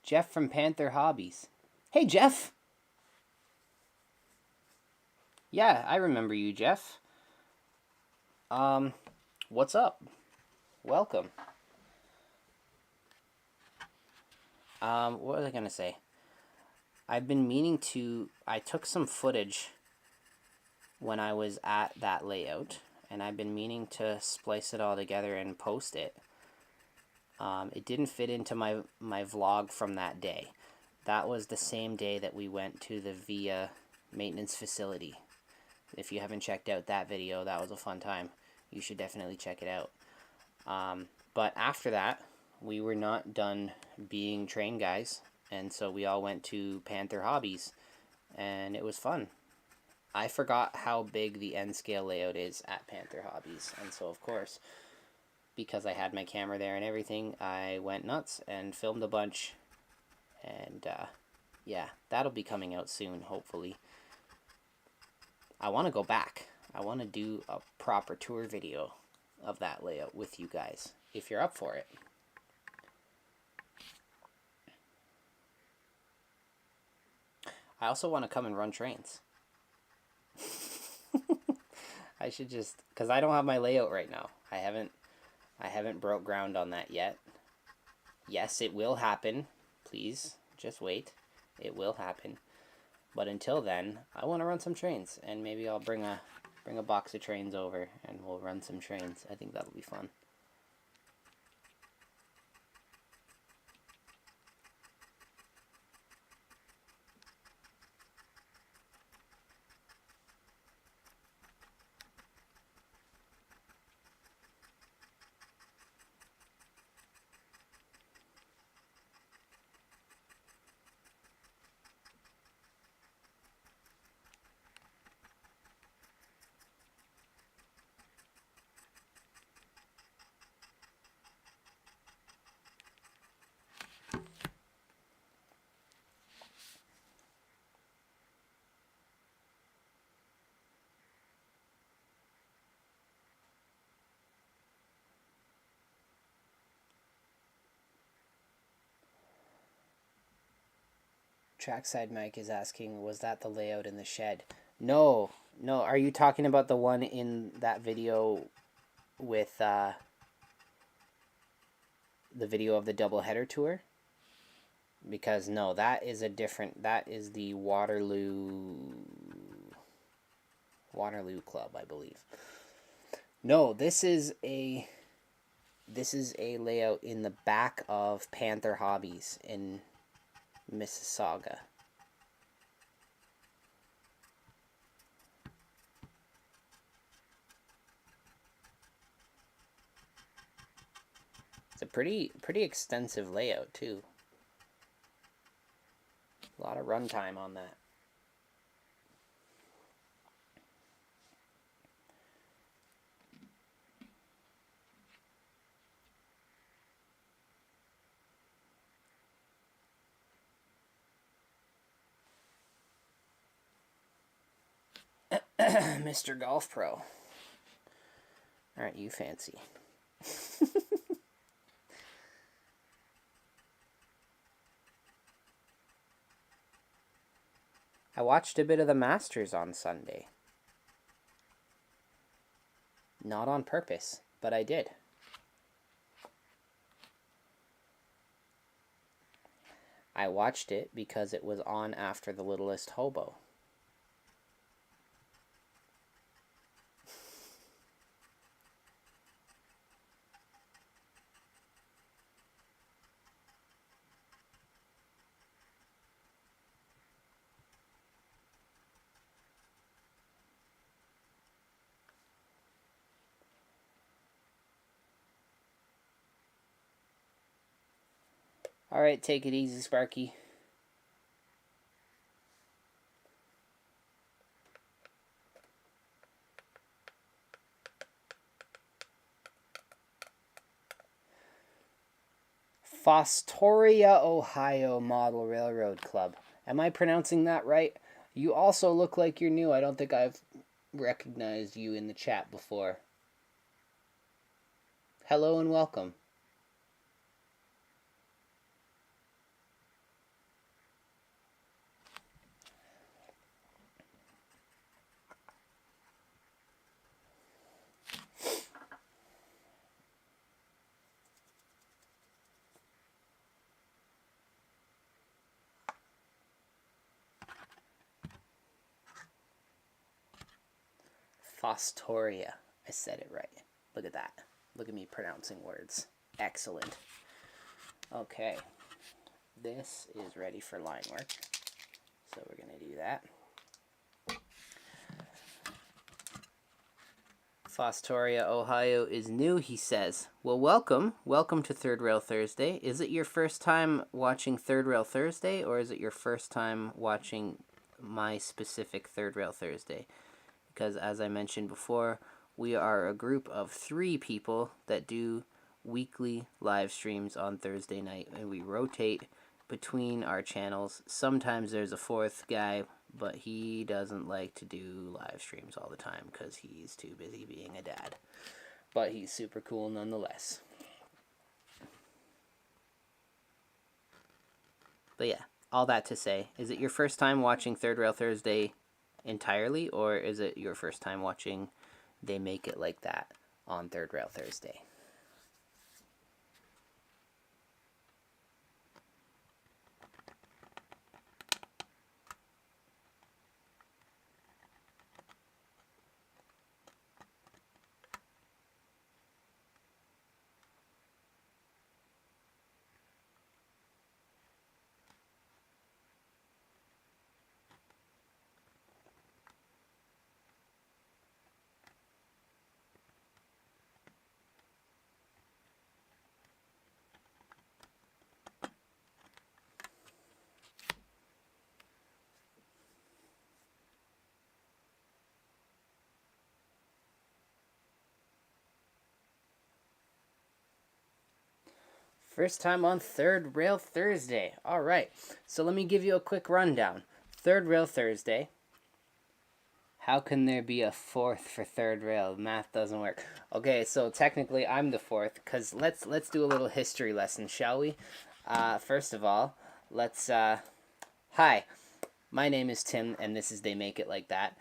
Jeff from Panther Hobbies. Hey, Jeff! Yeah, I remember you, Jeff. What's up? Welcome. What was I gonna say? I've been meaning to... I took some footage when I was at that layout, and I've been meaning to splice it all together and post it. It didn't fit into my vlog from that day. That was the same day that we went to the VIA maintenance facility. If you haven't checked out that video, that was a fun time. You should definitely check it out. But after that, we were not done being train guys, and so we all went to Panther Hobbies, and it was fun. I forgot how big the N-scale layout is at Panther Hobbies, and so of course, because I had my camera there and everything, I went nuts and filmed a bunch, and yeah, that'll be coming out soon, hopefully. I want to go back. I want to do a proper tour video of that layout with you guys, if you're up for it. I also want to come and run trains. I should just, because I don't have my layout right now. I haven't broke ground on that yet. Yes, it will happen. Please, just wait. It will happen. But until then, I want to run some trains, and maybe I'll bring a box of trains over, and we'll run some trains. I think that'll be fun. Trackside Mike is asking, was that the layout in the shed? No. Are you talking about the one in that video with the video of the doubleheader tour? Because no, that is a different. That is the Waterloo Club, I believe. No, this is a layout in the back of Panther Hobbies in Mississauga. It's a pretty extensive layout too. A lot of runtime on that. Mr. Golf Pro. Aren't you fancy? I watched a bit of the Masters on Sunday. Not on purpose, but I did. I watched it because it was on after The Littlest Hobo. All right, take it easy, Sparky. Fostoria, Ohio Model Railroad Club. Am I pronouncing that right? You also look like you're new. I don't think I've recognized you in the chat before. Hello and welcome. Fostoria. I said it right. Look at that. Look at me pronouncing words. Excellent. Okay. This is ready for line work. So we're going to do that. Fostoria, Ohio is new, he says. Well, welcome. Welcome to Third Rail Thursday. Is it your first time watching Third Rail Thursday, or is it your first time watching my specific Third Rail Thursday? Because as I mentioned before, we are a group of 3 people that do weekly live streams on Thursday night, and we rotate between our channels. Sometimes there's a 4th guy, but he doesn't like to do live streams all the time because he's too busy being a dad. But he's super cool nonetheless. But yeah, all that to say, is it your first time watching Third Rail Thursday entirely, or is it your first time watching They Make It Like That on Third Rail Thursday? First time on Third Rail Thursday. All right, so let me give you a quick rundown. Third Rail Thursday. How can there be a 4th for Third Rail? Math doesn't work. Okay, so technically I'm the 4th, because let's do a little history lesson, shall we? First of all, let's Hi, my name is Tim, and this is They Make It Like That.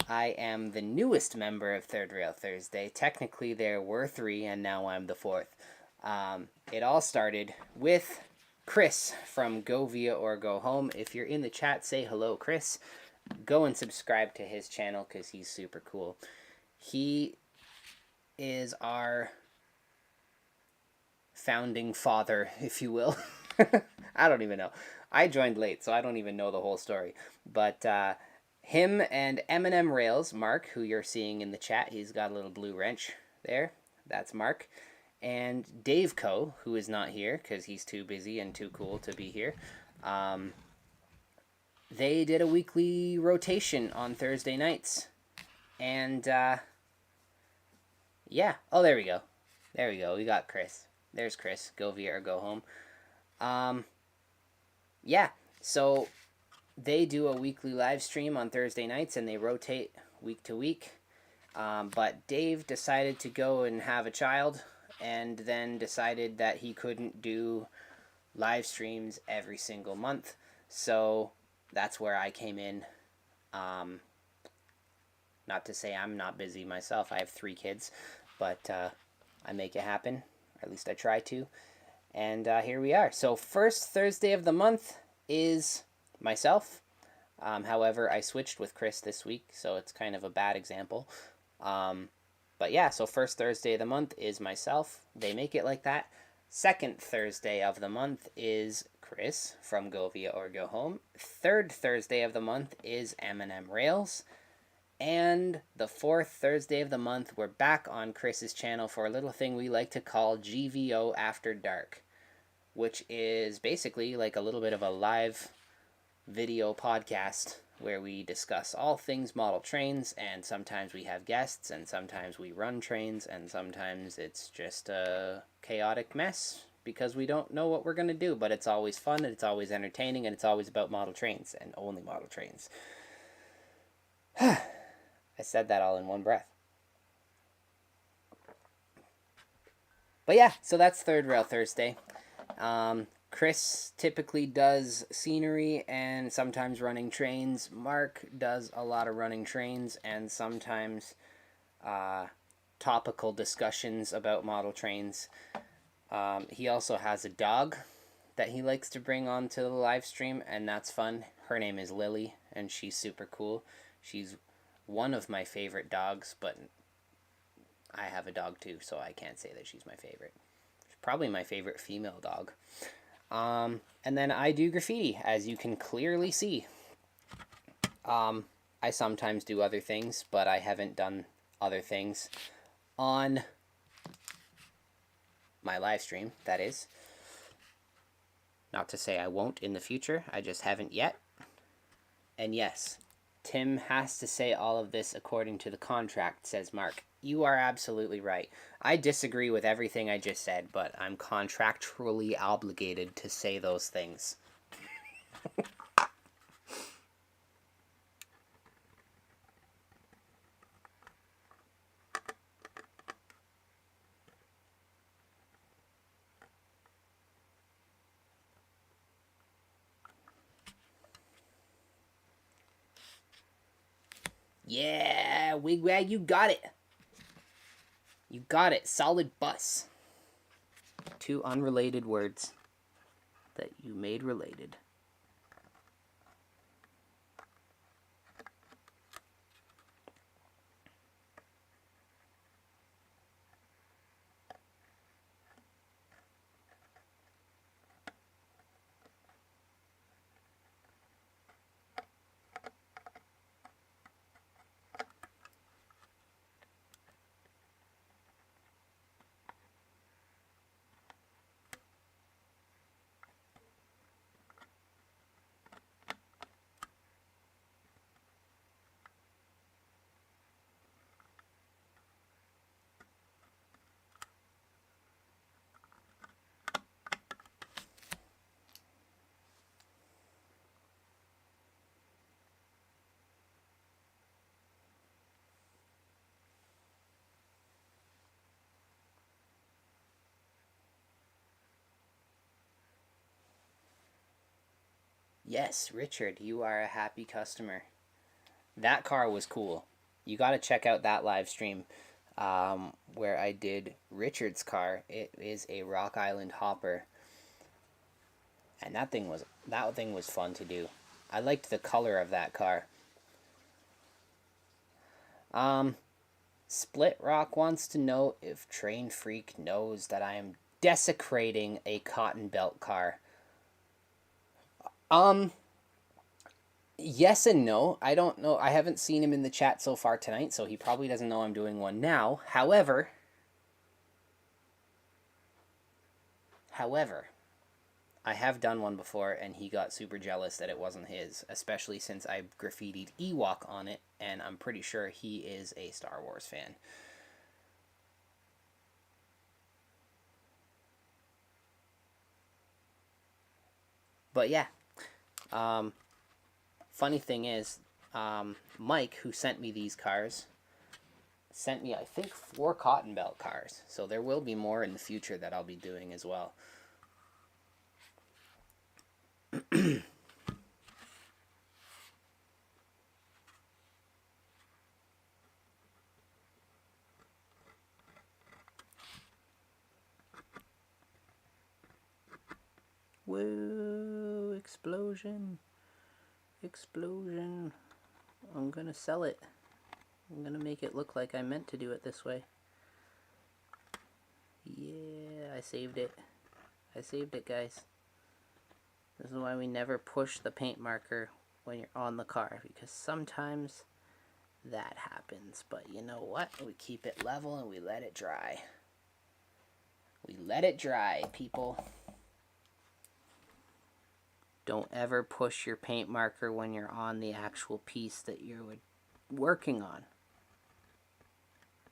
I am the newest member of Third Rail Thursday. Technically, there were three, and now I'm the fourth. It all started with Chris from Go Via or Go Home. If you're in the chat, say hello, Chris. Go and subscribe to his channel because he's super cool. He is our founding father, if you will. I don't even know. I joined late, so I don't even know the whole story. But him and M&M Rails, Mark, who you're seeing in the chat, he's got a little blue wrench there. That's Mark. And DaveCo, who is not here because he's too busy and too cool to be here. They did a weekly rotation on Thursday nights. And yeah. Oh, there we go. There we go. We got Chris. There's Chris. Go Via or Go Home. Yeah. So they do a weekly live stream on Thursday nights and they rotate week to week. But Dave decided to go and have a child and then decided that he couldn't do live streams every single month. So that's where I came in. Not to say I'm not busy myself. I have 3 kids, but I make it happen. Or at least I try to. And here we are. So first Thursday of the month is myself. However, I switched with Chris this week, so it's kind of a bad example. But yeah, so first Thursday of the month is myself. They Make It Like That. Second Thursday of the month is Chris from Go Via or Go Home. Third Thursday of the month is M&M Rails. And the fourth Thursday of the month, we're back on Chris's channel for a little thing we like to call GVO After Dark, which is basically like a little bit of a live video podcast where we discuss all things model trains, and sometimes we have guests, and sometimes we run trains, and sometimes it's just a chaotic mess because we don't know what we're going to do, but it's always fun, and it's always entertaining, and it's always about model trains, and only model trains. I said that all in one breath. But yeah, so that's Third Rail Thursday. Chris typically does scenery and sometimes running trains. Mark does a lot of running trains and sometimes topical discussions about model trains. He also has a dog that he likes to bring onto the live stream, and that's fun. Her name is Lily, and she's super cool. She's one of my favorite dogs, but I have a dog too, so I can't say that she's my favorite. She's probably my favorite female dog. And then I do graffiti, as you can clearly see. I sometimes do other things, but I haven't done other things on my live stream, that is. Not to say I won't in the future, I just haven't yet. And yes, Tim has to say all of this according to the contract, says Mark. You are absolutely right. I disagree with everything I just said, but I'm contractually obligated to say those things. Yeah, Wigwag, you got it. You got it. Solid bus. 2 unrelated words that you made related. Yes, Richard, you are a happy customer. That car was cool. You got to check out that live stream where I did Richard's car. It is a Rock Island hopper, and that thing was fun to do. I liked the color of that car. Um, Split Rock wants to know if Train Freak knows that I am desecrating a cotton belt car. Um, yes and no. I don't know. I haven't seen him in the chat so far tonight, so he probably doesn't know I'm doing one now. However, I have done one before, and he got super jealous that it wasn't his, especially since I graffitied Ewok on it, and I'm pretty sure he is a Star Wars fan. But yeah, funny thing is, Mike, who sent me these cars, sent me, I think, 4 cotton belt cars. So there will be more in the future that I'll be doing as well. Whoa, explosion. Explosion. I'm gonna sell it. I'm gonna make it look like I meant to do it this way. Yeah, I saved it. I saved it, guys. This is why we never push the paint marker when you're on the car, because sometimes that happens. But you know what? We keep it level and we let it dry. We let it dry, people. Don't ever push your paint marker when you're on the actual piece that you're working on.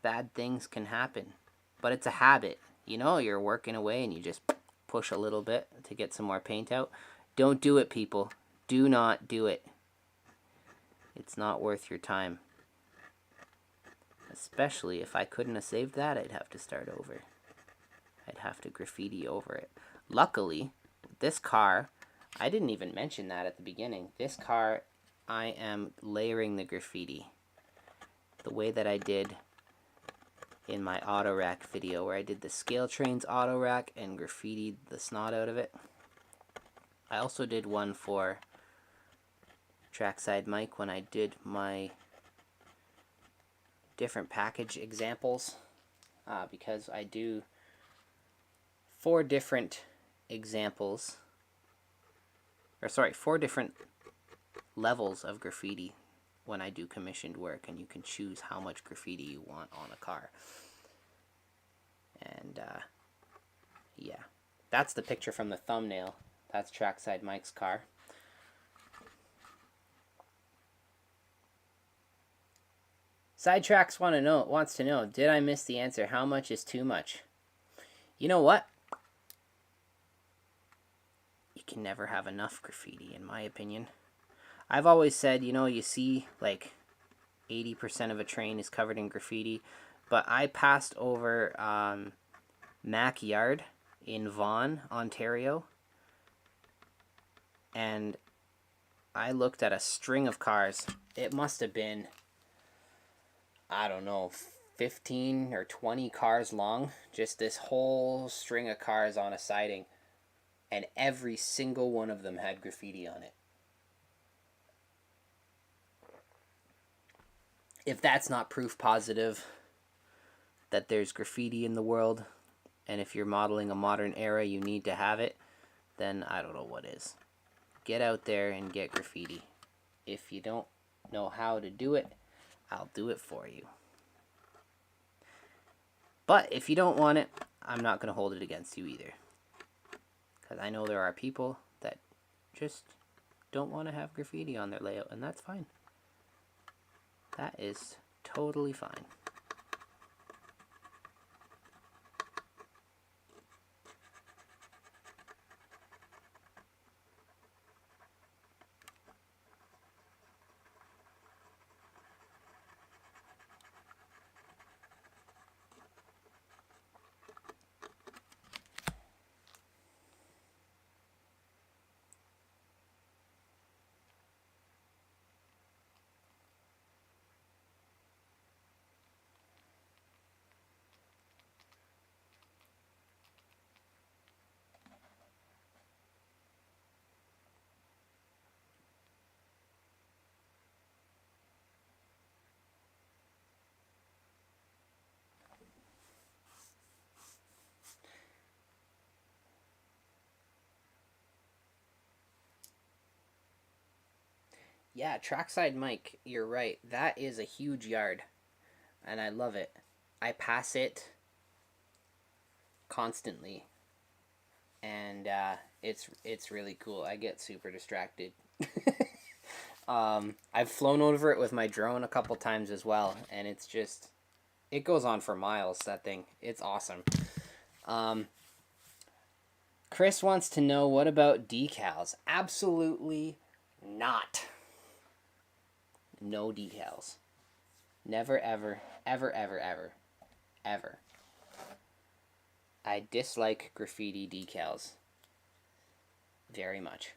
Bad things can happen. But it's a habit. You know, you're working away and you just push a little bit to get some more paint out. Don't do it, people. Do not do it. It's not worth your time. Especially if I couldn't have saved that, I'd have to start over. I'd have to graffiti over it. Luckily, this car, I didn't even mention that at the beginning. This car, I am layering the graffiti the way that I did in my auto rack video, where I did the scale trains auto rack and graffitied the snot out of it. I also did one for Trackside Mike when I did my different package examples, because I do 4 different examples, or sorry, 4 different levels of graffiti when I do commissioned work, and you can choose how much graffiti you want on a car. And yeah, that's the picture from the thumbnail. That's Trackside Mike's car. Sidetracks wants to know, did I miss the answer? How much is too much? You know what? You can never have enough graffiti, in my opinion. I've always said, you know, you see like 80% of a train is covered in graffiti, but I passed over Mac Yard in Vaughan, Ontario, and I looked at a string of cars. It must have been, I don't know, 15 or 20 cars long, just this whole string of cars on a siding, and every single one of them had graffiti on it. If that's not proof positive that there's graffiti in the world, and if you're modeling a modern era you need to have it, then I don't know what is. Get out there and get graffiti. If you don't know how to do it, I'll do it for you. But if you don't want it, I'm not going to hold it against you either. Because I know there are people that just don't want to have graffiti on their layout, and that's fine. That is totally fine. Yeah, trackside Mike, you're right. That is a huge yard, and I love it. I pass it constantly, and it's really cool. I get super distracted. I've flown over it with my drone a couple times as well, and it's just it goes on for miles. That thing, it's awesome. Chris wants to know, what about decals? Absolutely not. No decals. Never, ever, ever, ever, ever, ever. I dislike graffiti decals very much.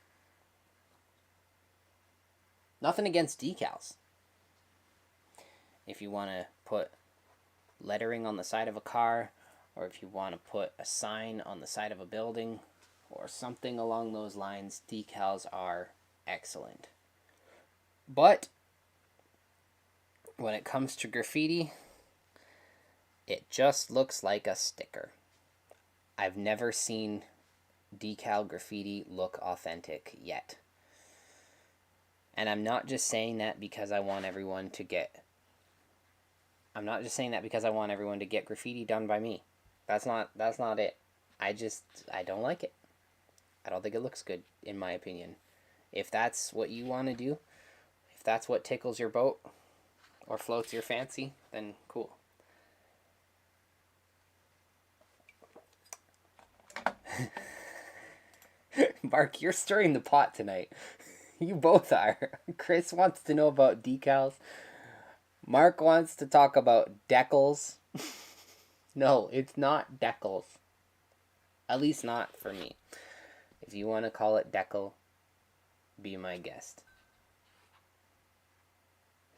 Nothing against decals. If you want to put lettering on the side of a car, or if you want to put a sign on the side of a building, or something along those lines, decals are excellent. But when it comes to graffiti, it just looks like a sticker. I've never seen decal graffiti look authentic yet. And I'm not just saying that because I want everyone to get graffiti done by me. That's not it. I don't like it. I don't think it looks good, in my opinion. If that's what you want to do, if that's what tickles your boat or floats your fancy, then cool. Mark, you're stirring the pot tonight. You both are. Chris wants to know about decals. Mark wants to talk about decals. No, it's not decals. At least not for me. If you want to call it decal, be my guest.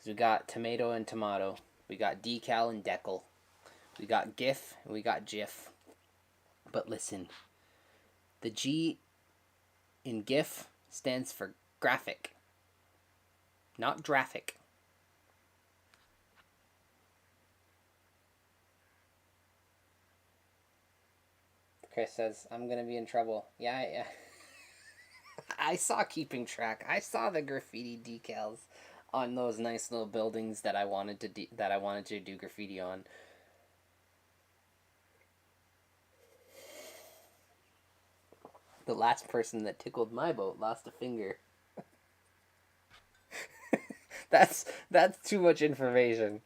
So we got tomato and tomato. We got decal and decal. We got GIF and we got GIF. But listen, the G in GIF stands for graphic, not graphic. Chris says, I'm going to be in trouble. Yeah. I saw keeping track. I saw the graffiti decals on those nice little buildings that I wanted to do graffiti on. The last person that tickled my boat lost a finger. That's too much information.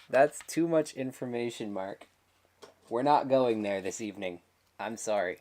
That's too much information, Mark. We're not going there this evening. I'm sorry.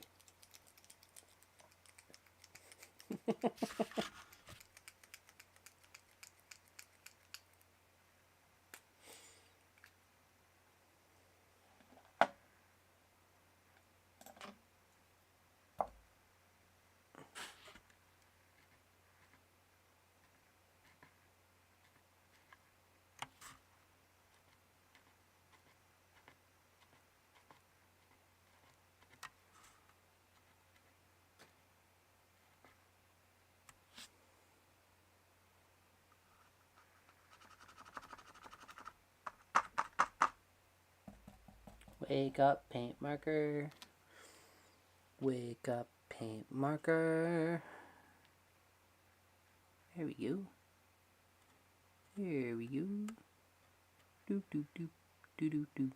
Wake up, paint marker. Wake up, paint marker. There we go. There we go. Doop, doop, doop. Doop, doop, doop.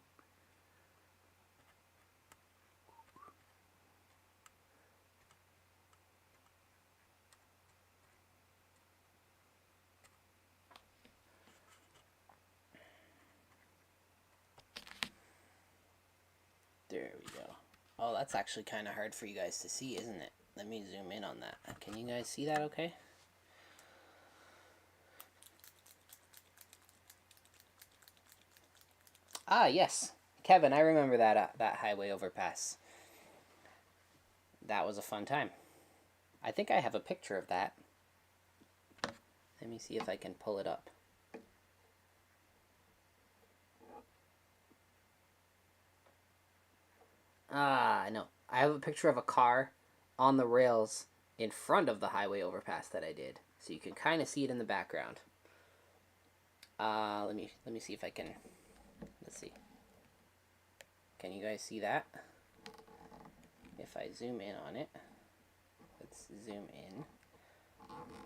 There we go. Oh, that's actually kind of hard for you guys to see, isn't it? Let me zoom in on that. Can you guys see that okay? Ah, yes. Kevin, I remember that highway overpass. That was a fun time. I think I have a picture of that. Let me see if I can pull it up. Ah, no. I have a picture of a car on the rails in front of the highway overpass that I did. So you can kind of see it in the background. Let me see if I can. Let's see. Can you guys see that? If I zoom in on it. Let's zoom in.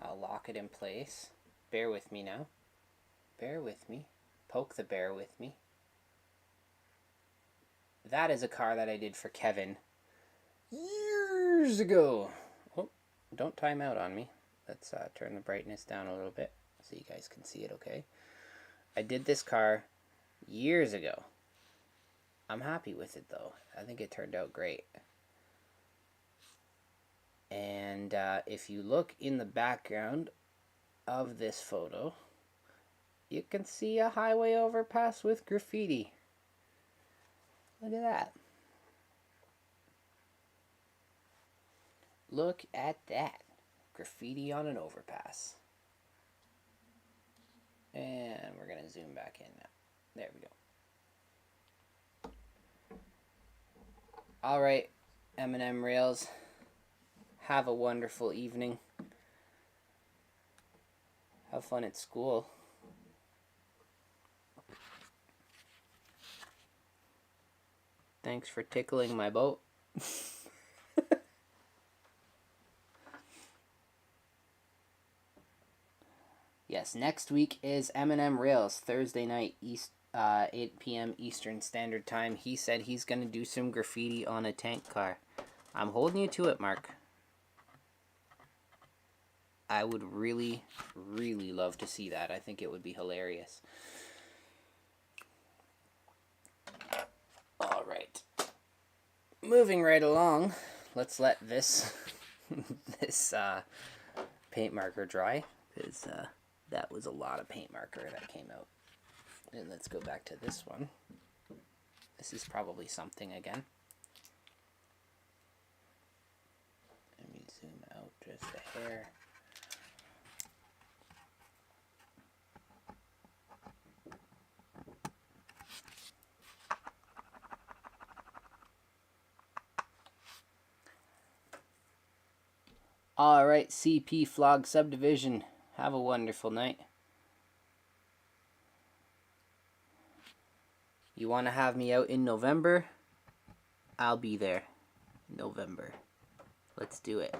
I'll lock it in place. Bear with me now. Bear with me. Poke the bear with me. That is a car that I did for Kevin years ago. Oh, don't time out on me. Let's turn the brightness down a little bit so you guys can see it okay. I did this car years ago. I'm happy with it though. I think it turned out great. And if you look in the background of this photo, you can see a highway overpass with graffiti. Look at that. Look at that. Graffiti on an overpass. And we're going to zoom back in now. There we go. Alright, M&M Rails. Have a wonderful evening. Have fun at school. Thanks for tickling my boat. Yes, next week is M&M Rails, Thursday night, 8 p.m. Eastern Standard Time. He said he's going to do some graffiti on a tank car. I'm holding you to it, Mark. I would really, really love to see that. I think it would be hilarious. All right. Moving right along, let's let this this paint marker dry, because that was a lot of paint marker that came out. And let's go back to this one. This is probably something again. Let me zoom out just a hair. Alright, CP Flog Subdivision. Have a wonderful night. You want to have me out in November? I'll be there. November. Let's do it.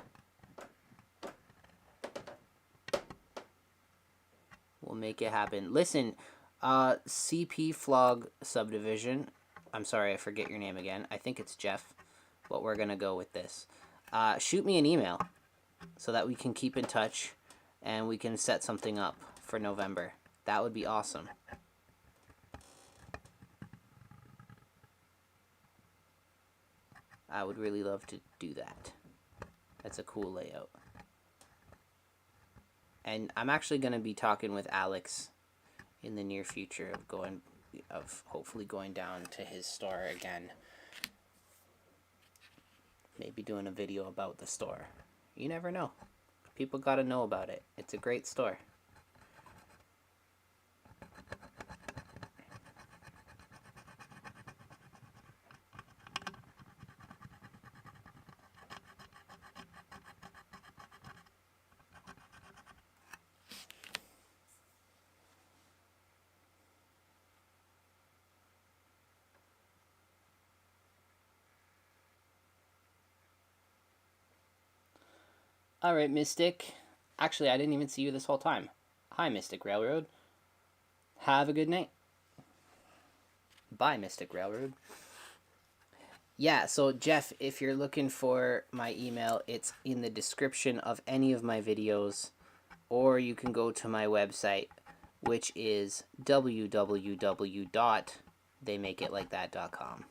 We'll make it happen. Listen, CP Flog Subdivision. I'm sorry, I forget your name again. I think it's Jeff, but we're going to go with this. Shoot me an email so that we can keep in touch and we can set something up for November. That would be awesome. I would really love to do that. That's a cool layout. And I'm actually going to be talking with Alex in the near future of hopefully going down to his store again. Maybe doing a video about the store. You never know. People got to know about it. It's a great store. Alright, Mystic. Actually, I didn't even see you this whole time. Hi, Mystic Railroad. Have a good night. Bye, Mystic Railroad. Yeah, so Jeff, if you're looking for my email, it's in the description of any of my videos, or you can go to my website, which is www.theymakeitlikethat.com,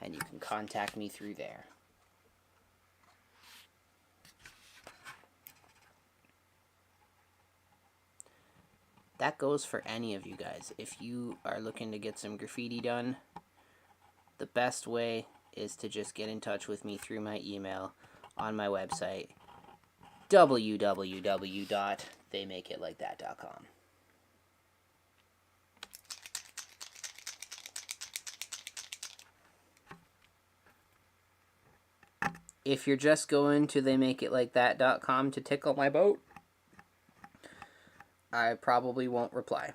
and you can contact me through there. That goes for any of you guys. If you are looking to get some graffiti done, the best way is to just get in touch with me through my email on my website, www.theymakeitlikethat.com. If you're just going to theymakeitlikethat.com to tickle my boat, I probably won't reply.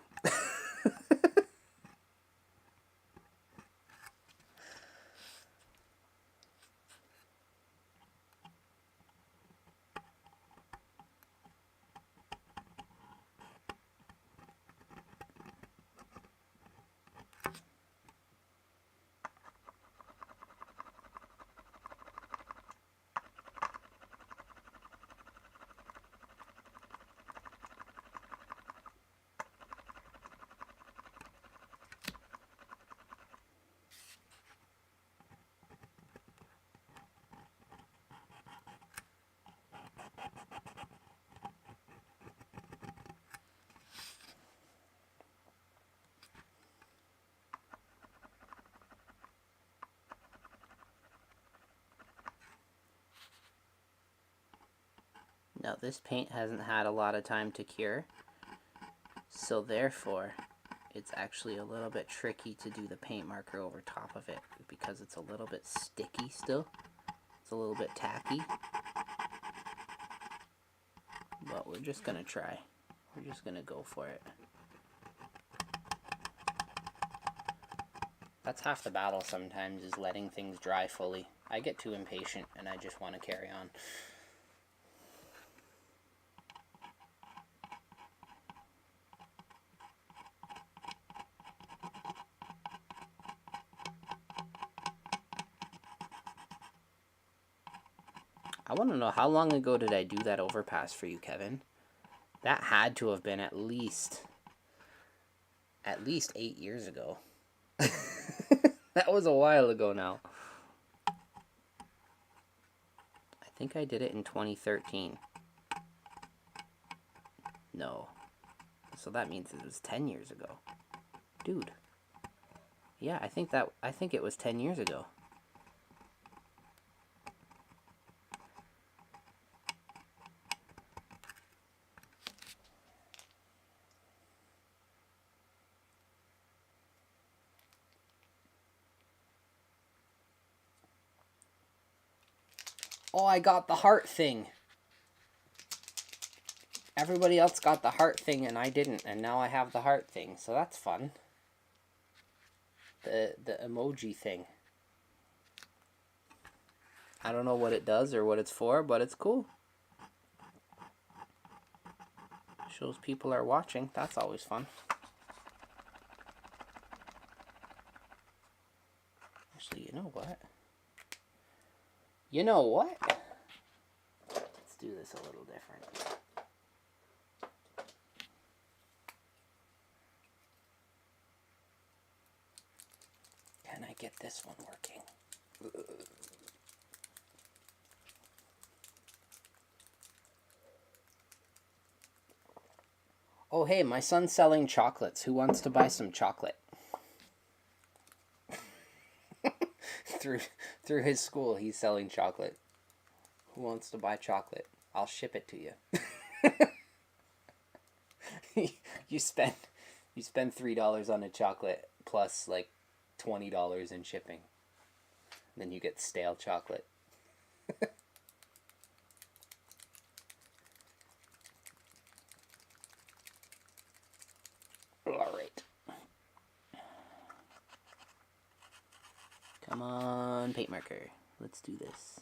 Now this paint hasn't had a lot of time to cure, so therefore it's actually a little bit tricky to do the paint marker over top of it because it's a little bit sticky still. It's a little bit tacky. But we're just gonna try. We're just gonna go for it. That's half the battle sometimes, is letting things dry fully. I get too impatient and I just want to carry on. I want to know, how long ago did I do that overpass for you, Kevin? That had to have been at least 8 years ago. That was a while ago now. I think I did it in 2013. No. So that means it was 10 years ago. Dude. Yeah, I think it was 10 years ago. Oh, I got the heart thing. Everybody else got the heart thing and I didn't, and now I have the heart thing, so that's fun. The emoji thing. I don't know what it does or what it's for, but it's cool. Shows people are watching. That's always fun. Actually, you know what? Let's do this a little different. Can I get this one working? Oh, hey, my son's selling chocolates. Who wants to buy some chocolate? Through his school, he's selling chocolate. Who wants to buy chocolate? I'll ship it to you. You spend $3 on a chocolate plus like $20 in shipping. Then you get stale chocolate. Alright. Come on, paint marker. Let's do this.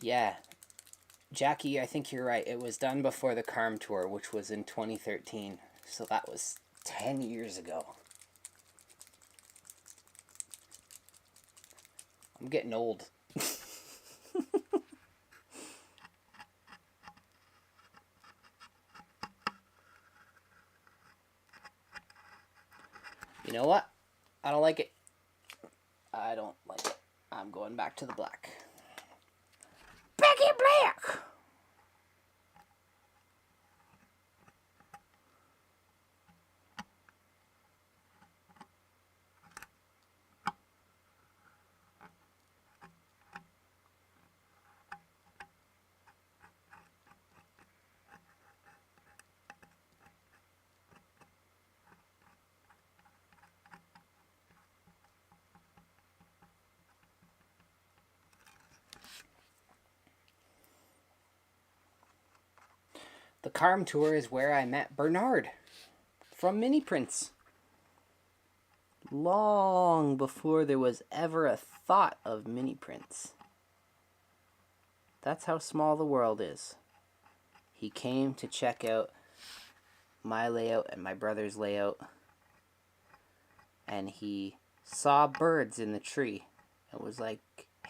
Yeah. Jackie, I think you're right. It was done before the Carm Tour, which was in 2013. So that was 10 years ago. I'm getting old. You know what? I don't like it. I don't like it. I'm going back to the black. Becky Black! The Carm Tour is where I met Bernard from Mini Prints. Long before there was ever a thought of mini prints. That's how small the world is. He came to check out my layout and my brother's layout, and he saw birds in the tree. It was like,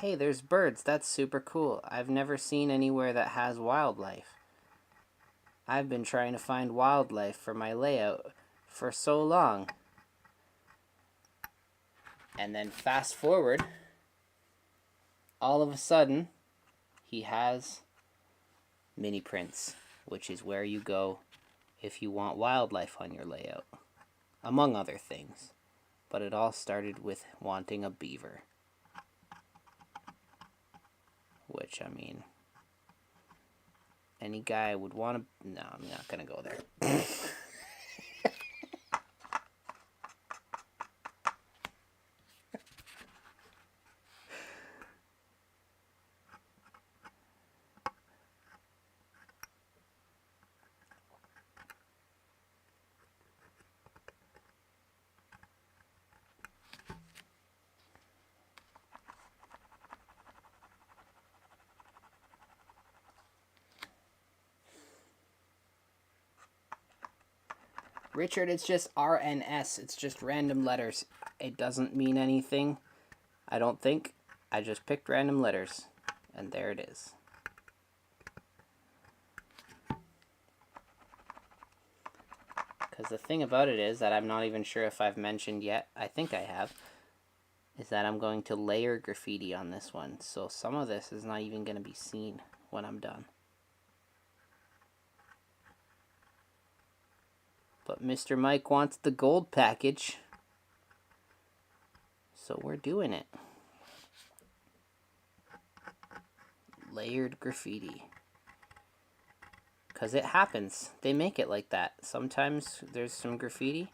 hey, there's birds. That's super cool. I've never seen anywhere that has wildlife. I've been trying to find wildlife for my layout for so long. And then fast forward, all of a sudden, he has mini prints. which is where you go if you want wildlife on your layout, among other things. But it all started with wanting a beaver. Which, I mean, any guy would want to... No, I'm not going to go there. Richard, it's just RNS. It's just random letters. It doesn't mean anything, I don't think. I just picked random letters, and there it is. Because the thing about it is that I'm not even sure if I've mentioned yet, I think I have, is that I'm going to layer graffiti on this one. So some of this is not even going to be seen when I'm done. But Mr. Mike wants the gold package, so we're doing it. Layered graffiti. Because it happens. They make it like that. Sometimes there's some graffiti,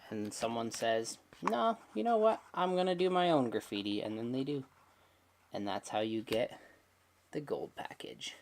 and someone says, no, you know what? I'm going to do my own graffiti, and then they do. And that's how you get the gold package.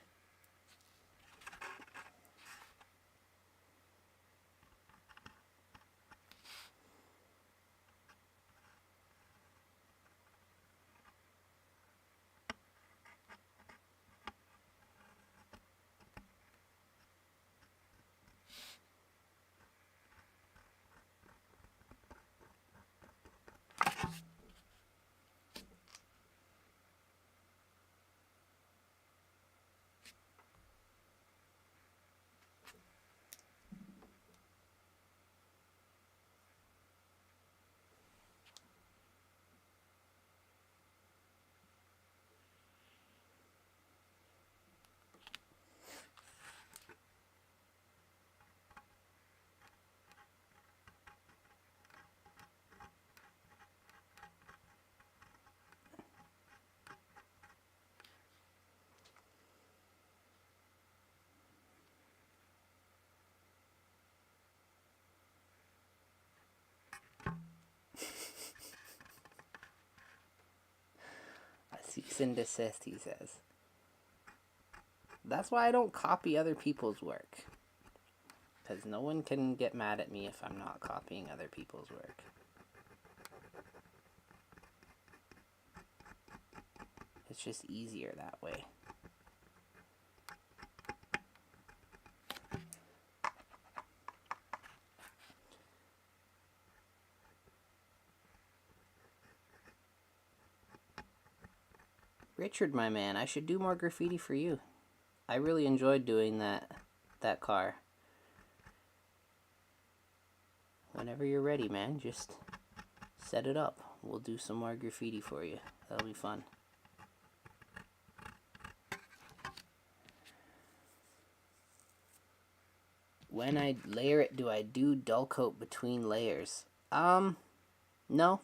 Cease and desist, he says. That's why I don't copy other people's work. Because no one can get mad at me if I'm not copying other people's work. It's just easier that way. Richard, my man, I should do more graffiti for you. I really enjoyed doing that car. Whenever you're ready, man, just set it up. We'll do some more graffiti for you. That'll be fun. When I layer it, do I do dull coat between layers? No. No,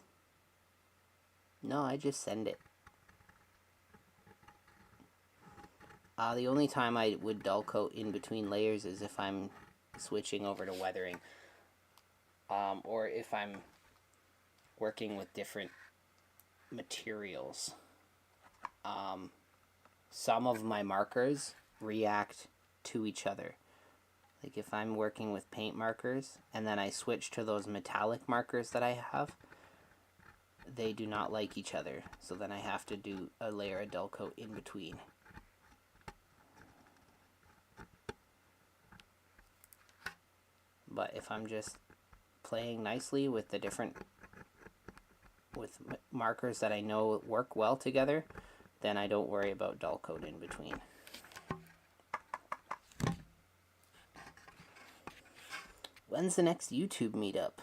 I just send it. The only time I would dull coat in between layers is if I'm switching over to weathering. Or if I'm working with different materials. Some of my markers react to each other. Like if I'm working with paint markers and then I switch to those metallic markers that I have, they do not like each other. So then I have to do a layer of dull coat in between. But if I'm just playing nicely with the different markers that I know work well together, then I don't worry about dull coat in between. When's the next YouTube meetup?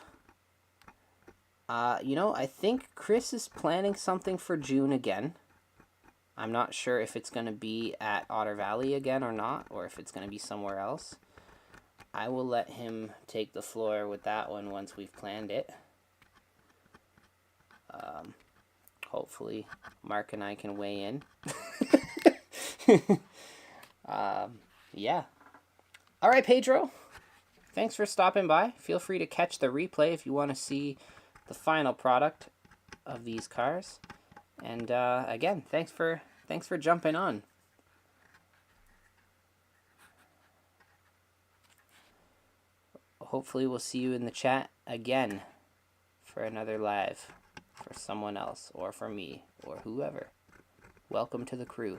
You know, I think Chris is planning something for June again. I'm not sure if it's going to be at Otter Valley again or not, or if it's going to be somewhere else. I will let him take the floor with that one once we've planned it. Hopefully Mark and I can weigh in. Yeah. All right, Pedro. Thanks for stopping by. Feel free to catch the replay if you want to see the final product of these cars. And again, thanks for jumping on. Hopefully we'll see you in the chat again for another live for someone else or for me or whoever. Welcome to the crew.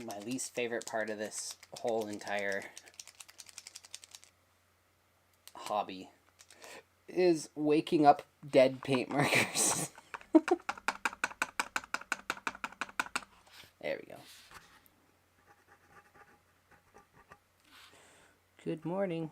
My least favorite part of this whole entire hobby is waking up dead paint markers. There we go. Good morning.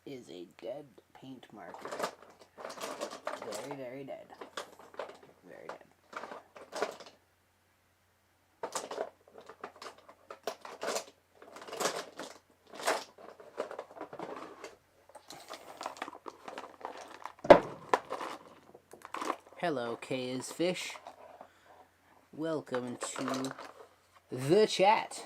is a dead paint marker. Very, very dead. Very dead. Hello, K is Fish. Welcome to the chat.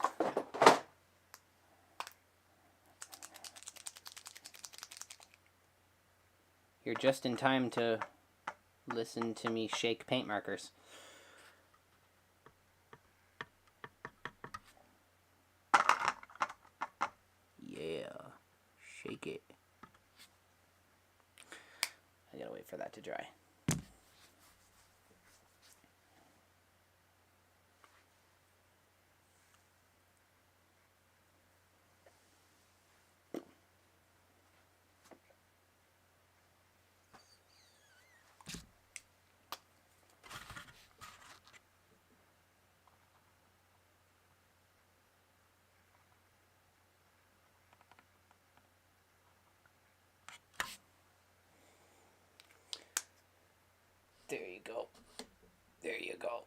You're just in time to listen to me shake paint markers. Yeah, shake it. I gotta wait for that to dry. There you go. There you go.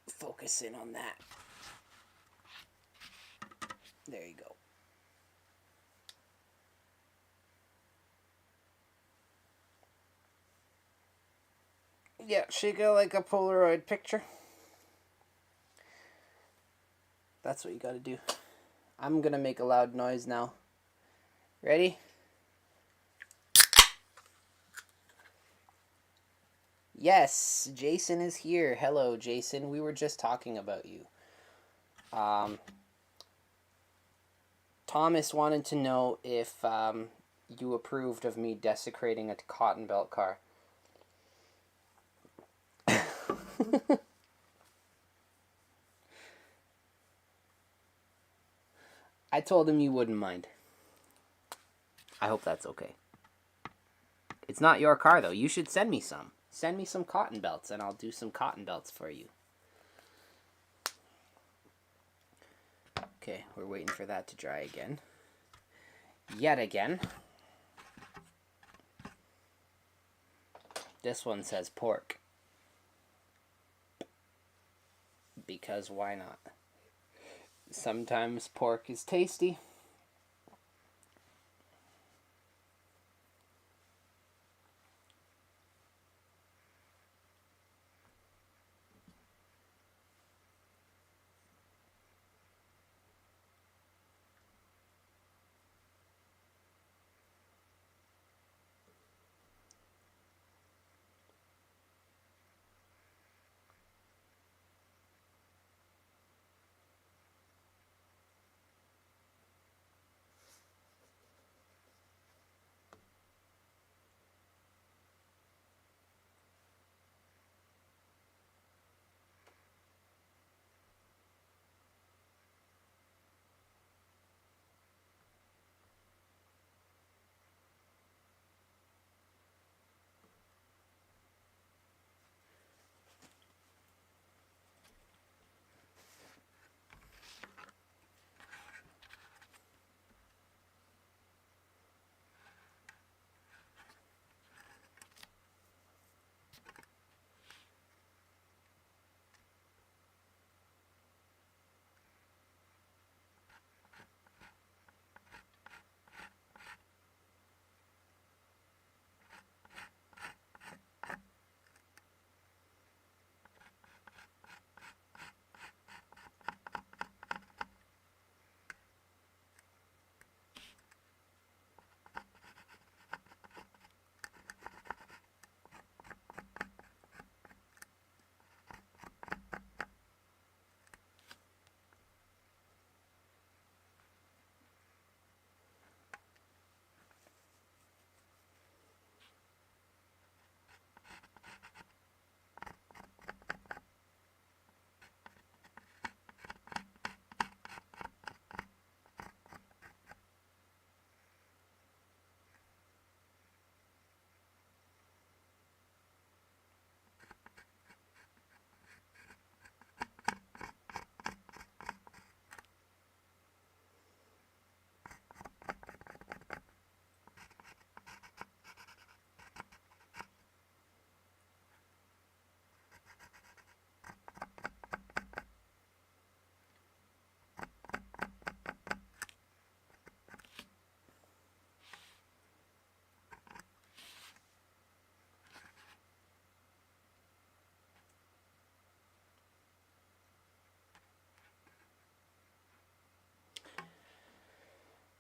Focus in on that. There you go. Yeah, shake it like a Polaroid picture. That's what you gotta do. I'm gonna make a loud noise now. Ready? Yes, Jason is here. Hello, Jason. We were just talking about you. Thomas wanted to know if you approved of me desecrating a cotton belt car. I told him you wouldn't mind. I hope that's okay. It's not your car, though. You should send me some. Send me some cotton belts, and I'll do some cotton belts for you. Okay, we're waiting for that to dry again. Yet again. This one says pork. Because why not? Sometimes pork is tasty.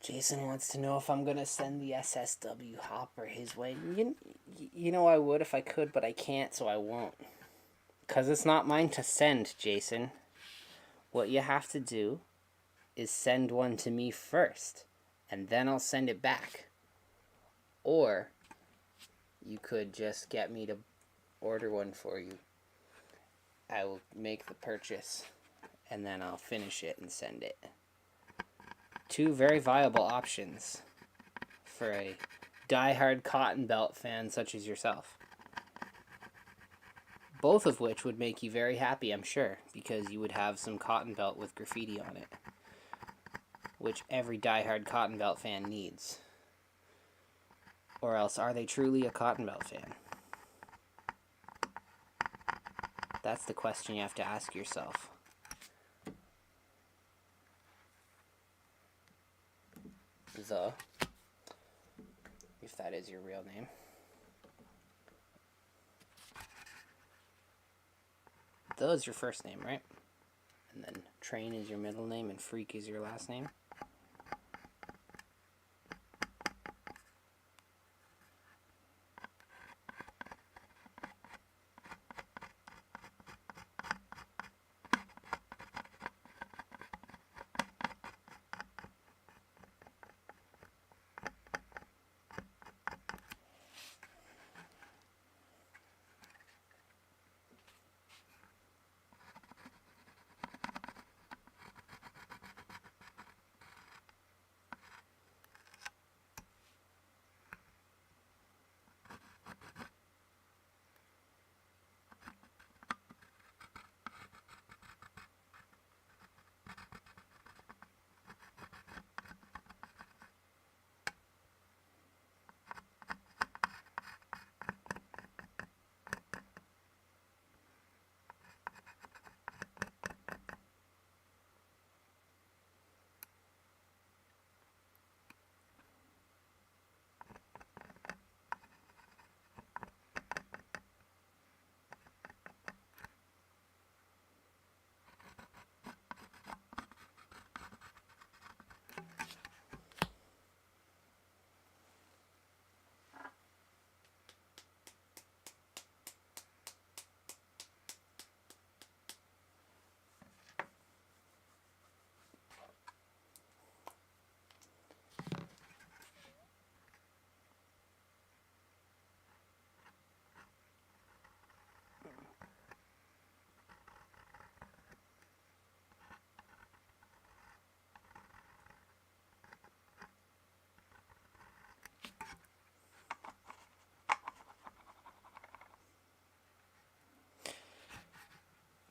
Jason wants to know if I'm going to send the SSW hopper his way. You know I would if I could, but I can't, so I won't. Because it's not mine to send, Jason. What you have to do is send one to me first, and then I'll send it back. Or you could just get me to order one for you. I will make the purchase, and then I'll finish it and send it. Two very viable options for a die-hard cotton belt fan such as yourself. Both of which would make you very happy, I'm sure, because you would have some cotton belt with graffiti on it, which every die-hard cotton belt fan needs. Or else, are they truly a cotton belt fan? That's the question you have to ask yourself. If that is your real name. The is your first name, right? And then Train is your middle name and Freak is your last name.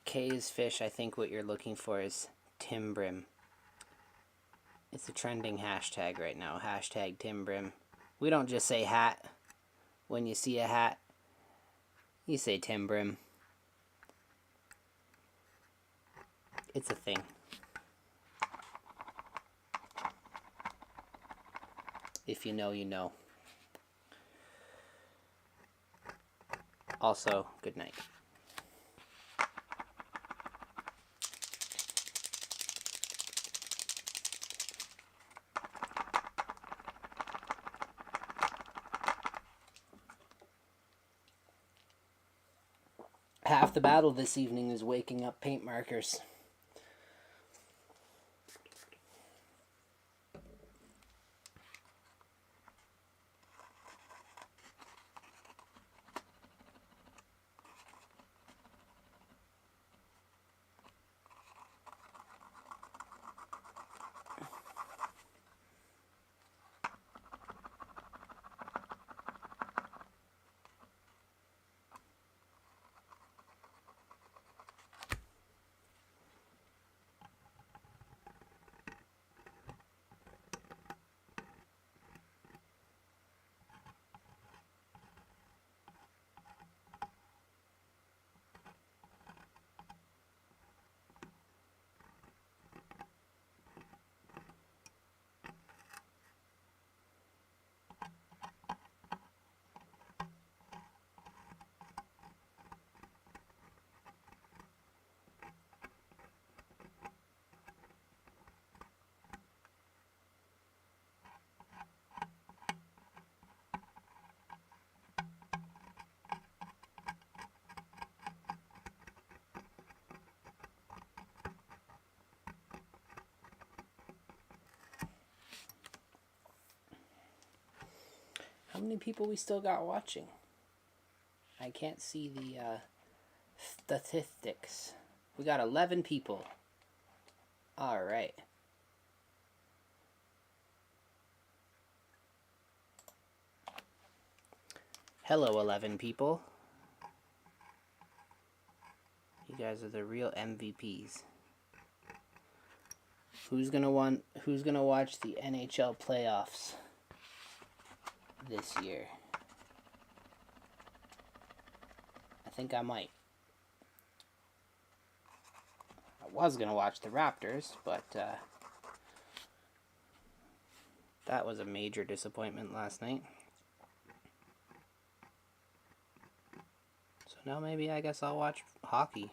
K is fish. I think what you're looking for is Timbrim. It's a trending hashtag right now. Hashtag Timbrim. We don't just say hat. When you see a hat, you say Timbrim. It's a thing. If you know, you know. Also, good night. Half the battle this evening is waking up paint markers. How many people we still got watching? I can't see the statistics. We got 11 people. All right. Hello, 11 people. You guys are the real MVPs. Who's gonna watch the NHL playoffs this year? I think I might. I was gonna watch the Raptors, but that was a major disappointment last night. So now maybe I guess I'll watch hockey.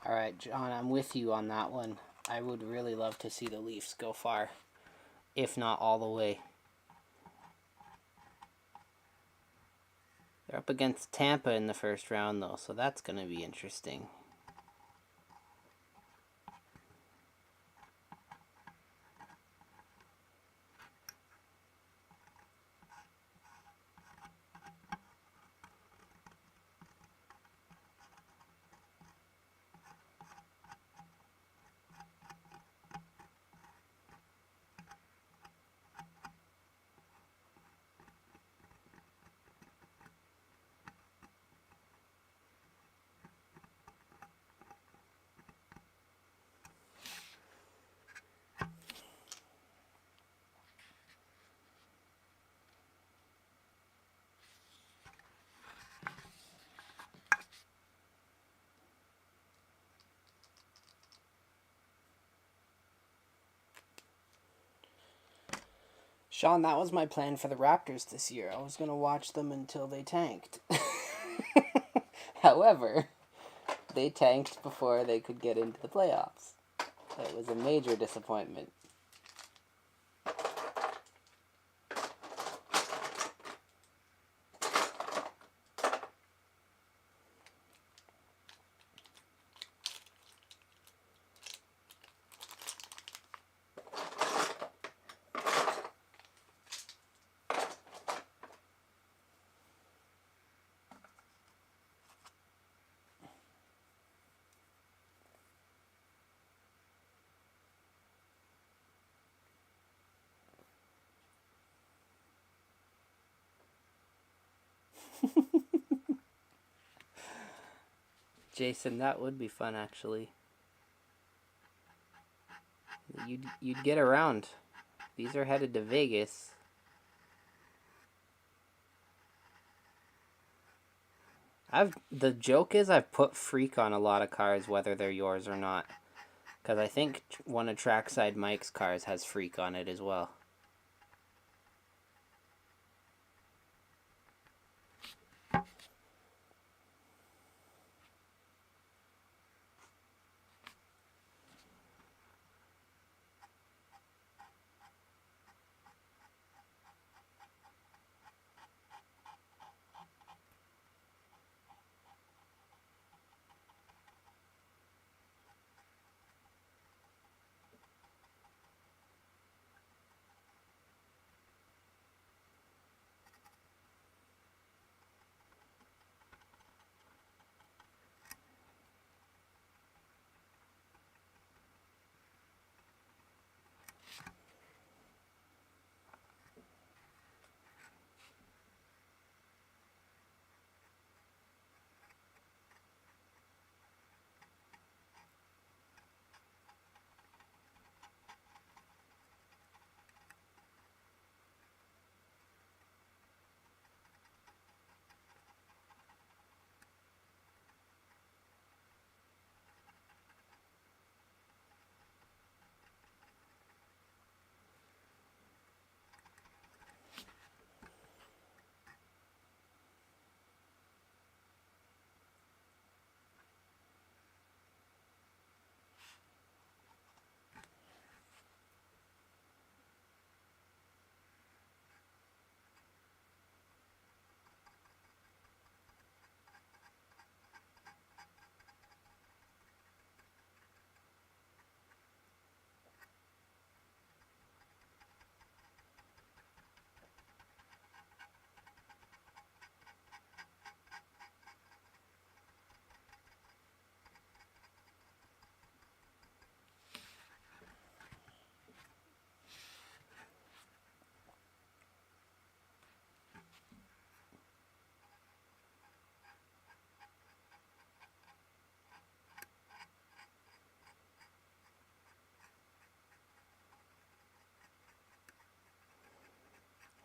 All right, John, I'm with you on that one. I would really love to see the Leafs go far, if not all the way. They're up against Tampa in the first round, though, so that's going to be interesting. Sean, that was my plan for the Raptors this year. I was going to watch them until they tanked. However, they tanked before they could get into the playoffs. It was a major disappointment. Jason, that would be fun, actually. You'd get around. These are headed to Vegas. The joke is I've put Freak on a lot of cars, whether they're yours or not. Because I think one of Trackside Mike's cars has Freak on it as well.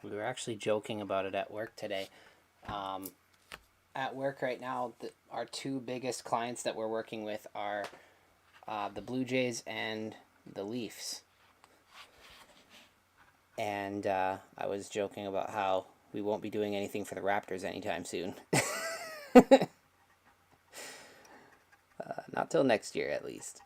We were actually joking about it at work today. At work right now, our two biggest clients that we're working with are the Blue Jays and the Leafs. And I was joking about how we won't be doing anything for the Raptors anytime soon. Not till next year, at least.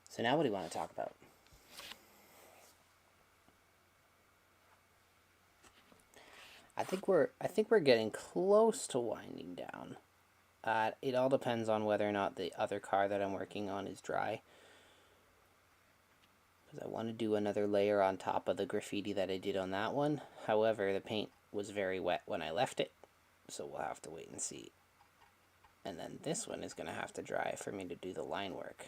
So now what do you want to talk about? I think we're getting close to winding down. It all depends on whether or not the other car that I'm working on is dry. Because I want to do another layer on top of the graffiti that I did on that one. However, the paint was very wet when I left it, so we'll have to wait and see. And then this one is going to have to dry for me to do the line work.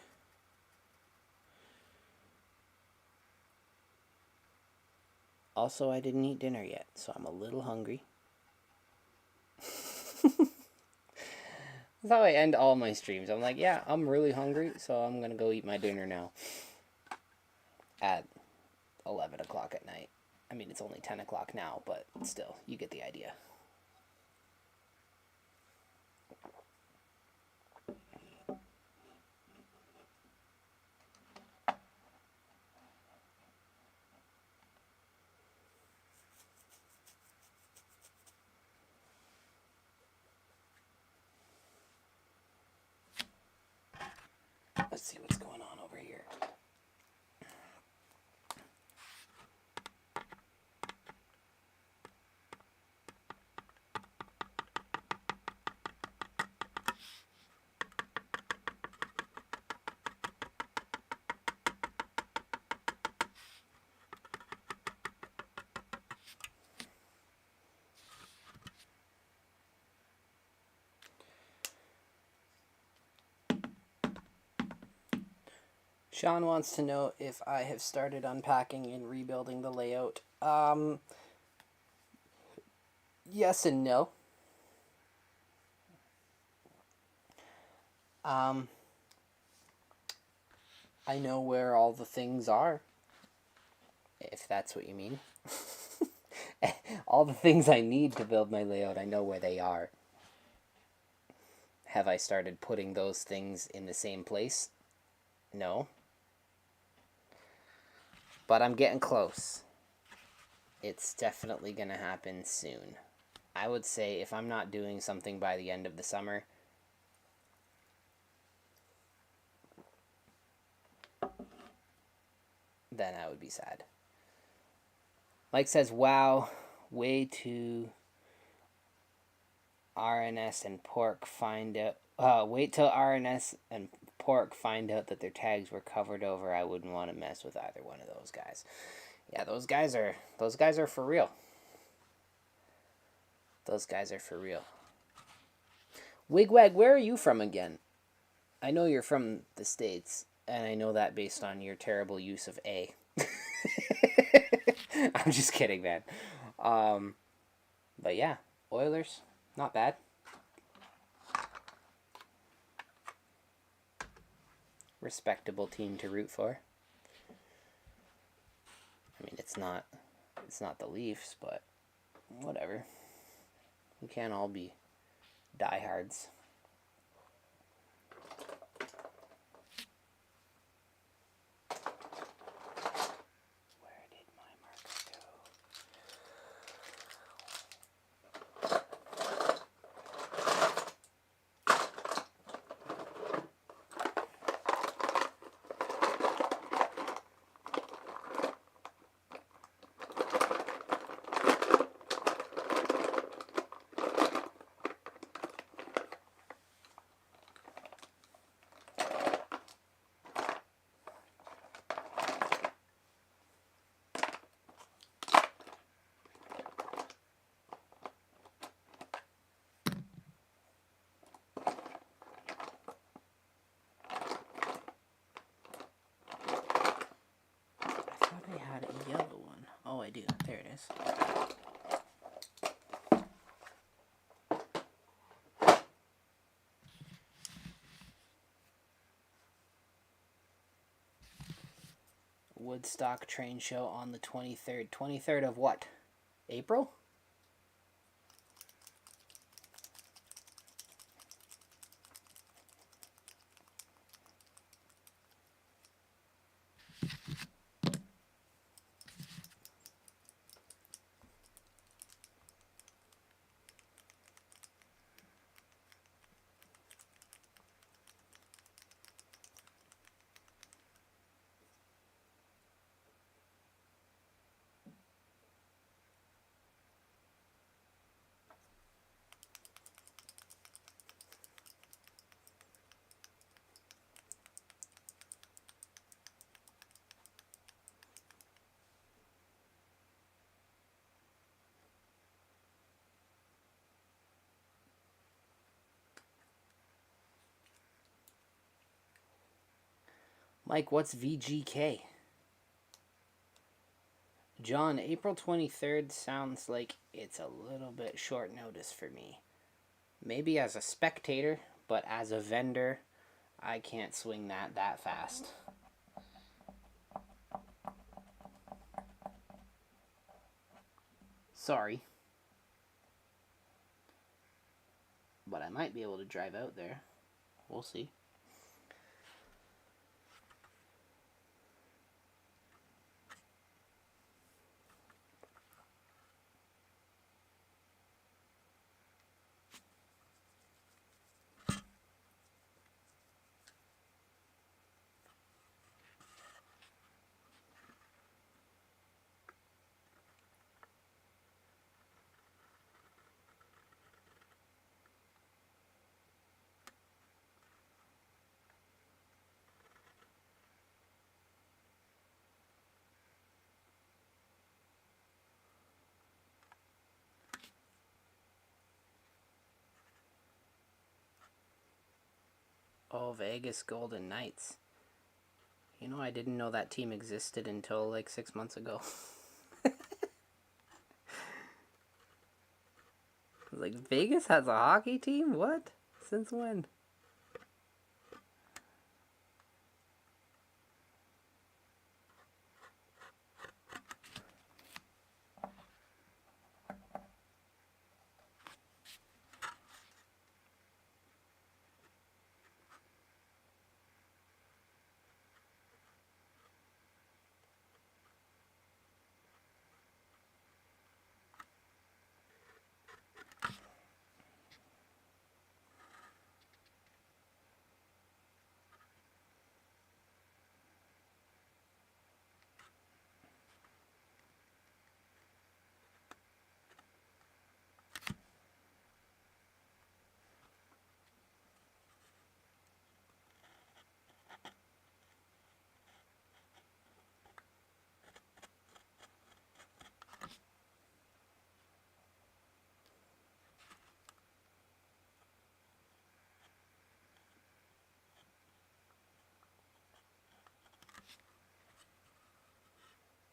Also, I didn't eat dinner yet, so I'm a little hungry. That's how I end all my streams. I'm like, yeah, I'm really hungry, so I'm going to go eat my dinner now. At 11 o'clock at night. I mean, it's only 10 o'clock now, but still, you get the idea. Let's see what's going on over here. Sean wants to know if I have started unpacking and rebuilding the layout. Yes and no. I know where all the things are, if that's what you mean. All the things I need to build my layout, I know where they are. Have I started putting those things in the same place? No. But I'm getting close. It's definitely going to happen soon. I would say if I'm not doing something by the end of the summer, then I would be sad. Mike says, wow, way to RNS and Pork find out. Wait till RNS and Pork find out that their tags were covered over. I wouldn't want to mess with either one of those guys. Yeah, those guys are for real. Those guys are for real. Wigwag, where are you from again? I know you're from the States, and I know that based on your terrible use of A. I'm just kidding, man. But yeah, Oilers, not bad. Respectable team to root for. I mean, it's not the Leafs, but whatever. We can't all be diehards. Where did my marker go? I had a yellow one. Oh, I do. There it is. Woodstock train show on the 23rd. 23rd of what? April? Mike, what's VGK? John, April 23rd sounds like it's a little bit short notice for me. Maybe as a spectator, but as a vendor, I can't swing that fast. Sorry. But I might be able to drive out there. We'll see. Oh, Vegas Golden Knights. You know, I didn't know that team existed until like 6 months ago. Like, Vegas has a hockey team? What? Since when?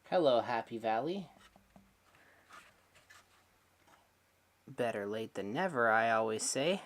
Hello, Happy Valley. Better late than never, I always say.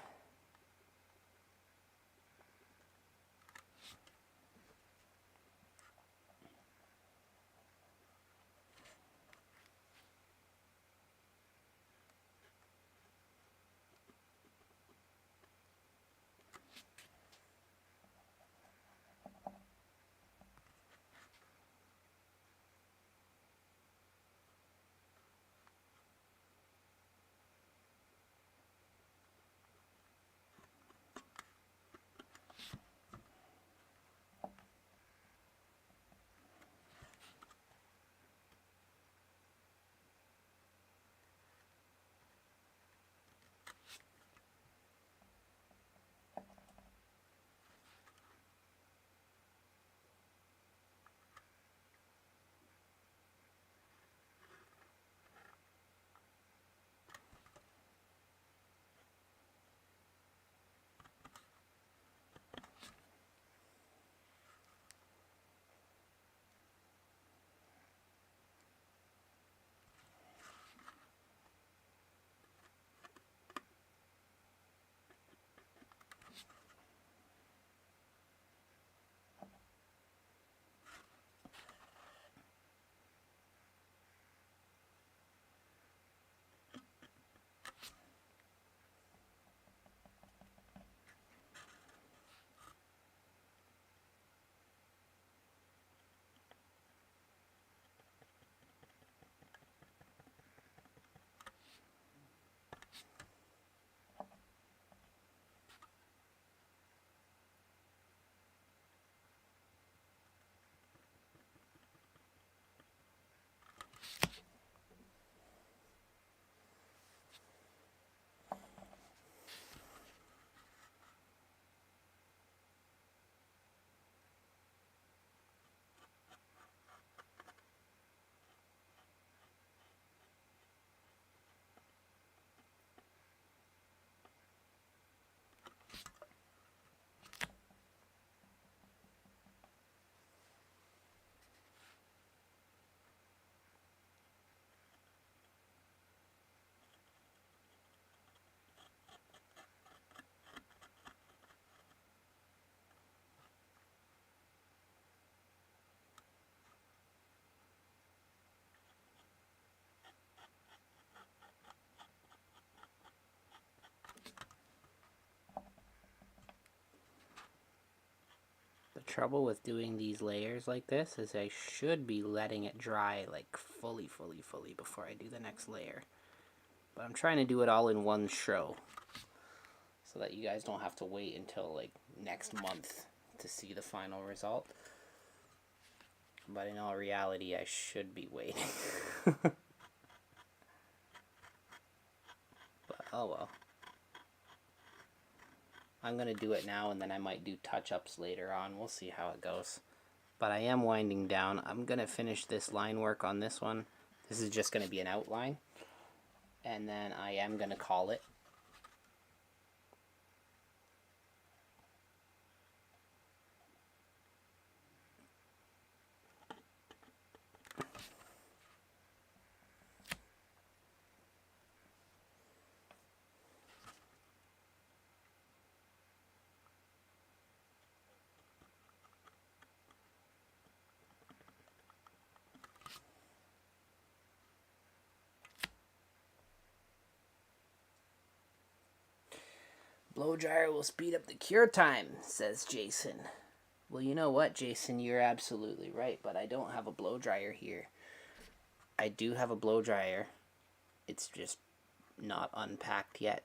The trouble with doing these layers like this is I should be letting it dry like fully before I do the next layer. But I'm trying to do it all in one show so that you guys don't have to wait until like next month to see the final result. But in all reality, I should be waiting. But oh well. I'm going to do it now and then I might do touch-ups later on. We'll see how it goes. But I am winding down. I'm going to finish this line work on this one. This is just going to be an outline. And then I am going to call it. Blow dryer will speed up the cure time, says Jason. Well, you know what, Jason, you're absolutely right, but I don't have a blow dryer here. I do have a blow dryer. It's just not unpacked yet.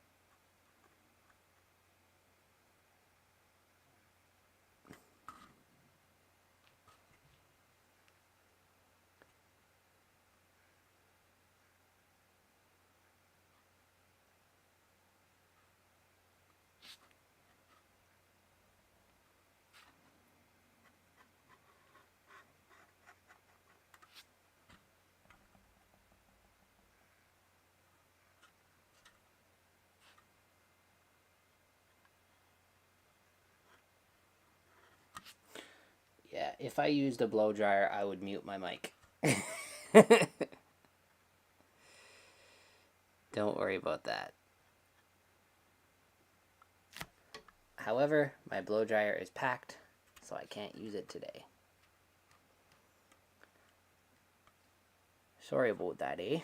Yeah, if I used a blow dryer, I would mute my mic. Don't worry about that. However, my blow dryer is packed, so I can't use it today. Sorry about that, eh?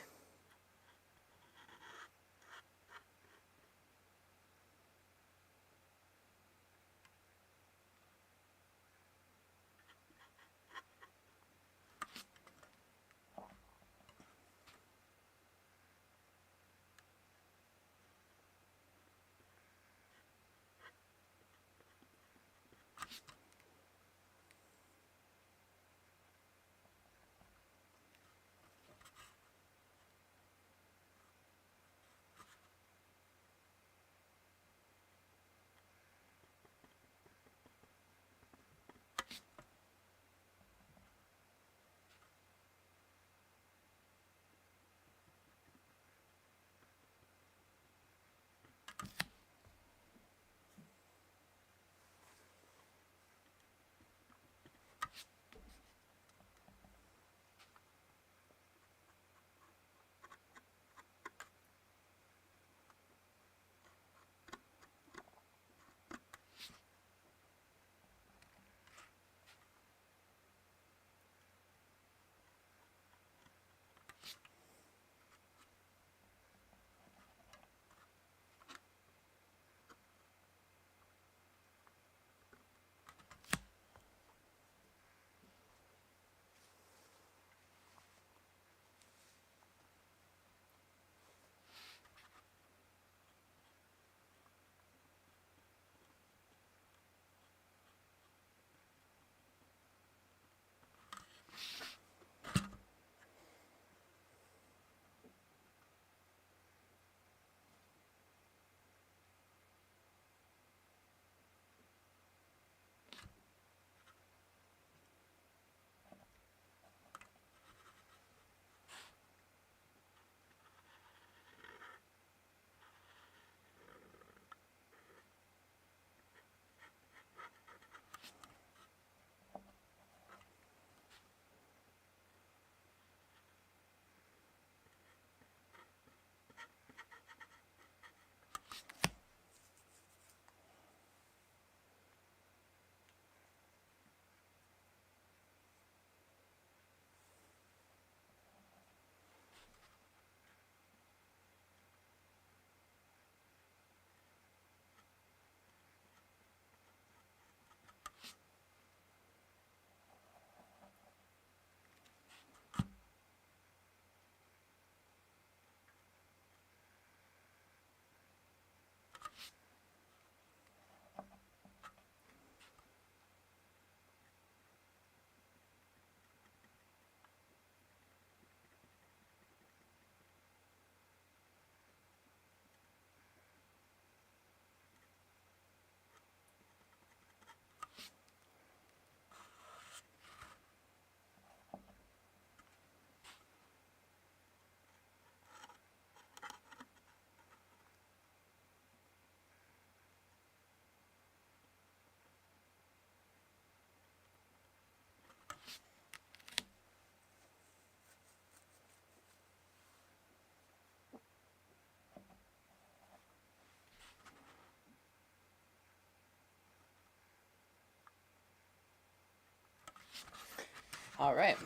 All right.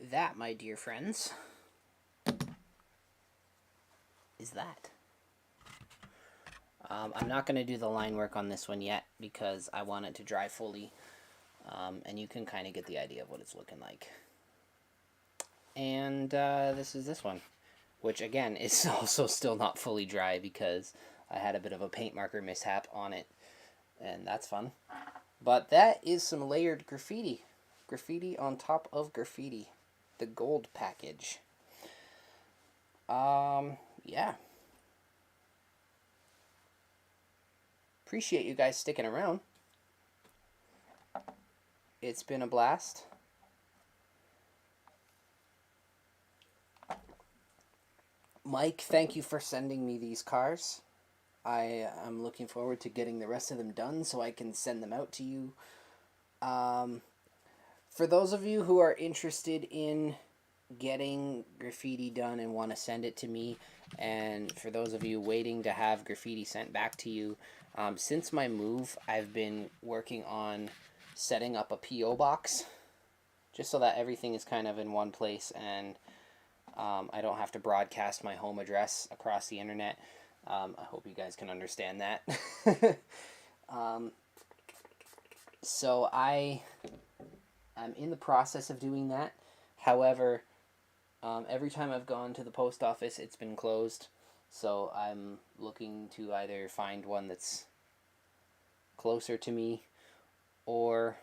That, my dear friends, is that. I'm not going to do the line work on this one yet because I want it to dry fully, and you can kind of get the idea of what it's looking like. And this is this one, which again is also still not fully dry because I had a bit of a paint marker mishap on it, and that's fun. But that is some layered graffiti. Graffiti on top of graffiti. The gold package. Yeah. Appreciate you guys sticking around. It's been a blast. Mike, thank you for sending me these cars. I am looking forward to getting the rest of them done so I can send them out to you. For those of you who are interested in getting graffiti done and want to send it to me, and for those of you waiting to have graffiti sent back to you, since my move, I've been working on setting up a P.O. box, just so that everything is kind of in one place, and I don't have to broadcast my home address across the internet. I hope you guys can understand that. So I'm in the process of doing that. However, every time I've gone to the post office, it's been closed. So I'm looking to either find one that's closer to me, or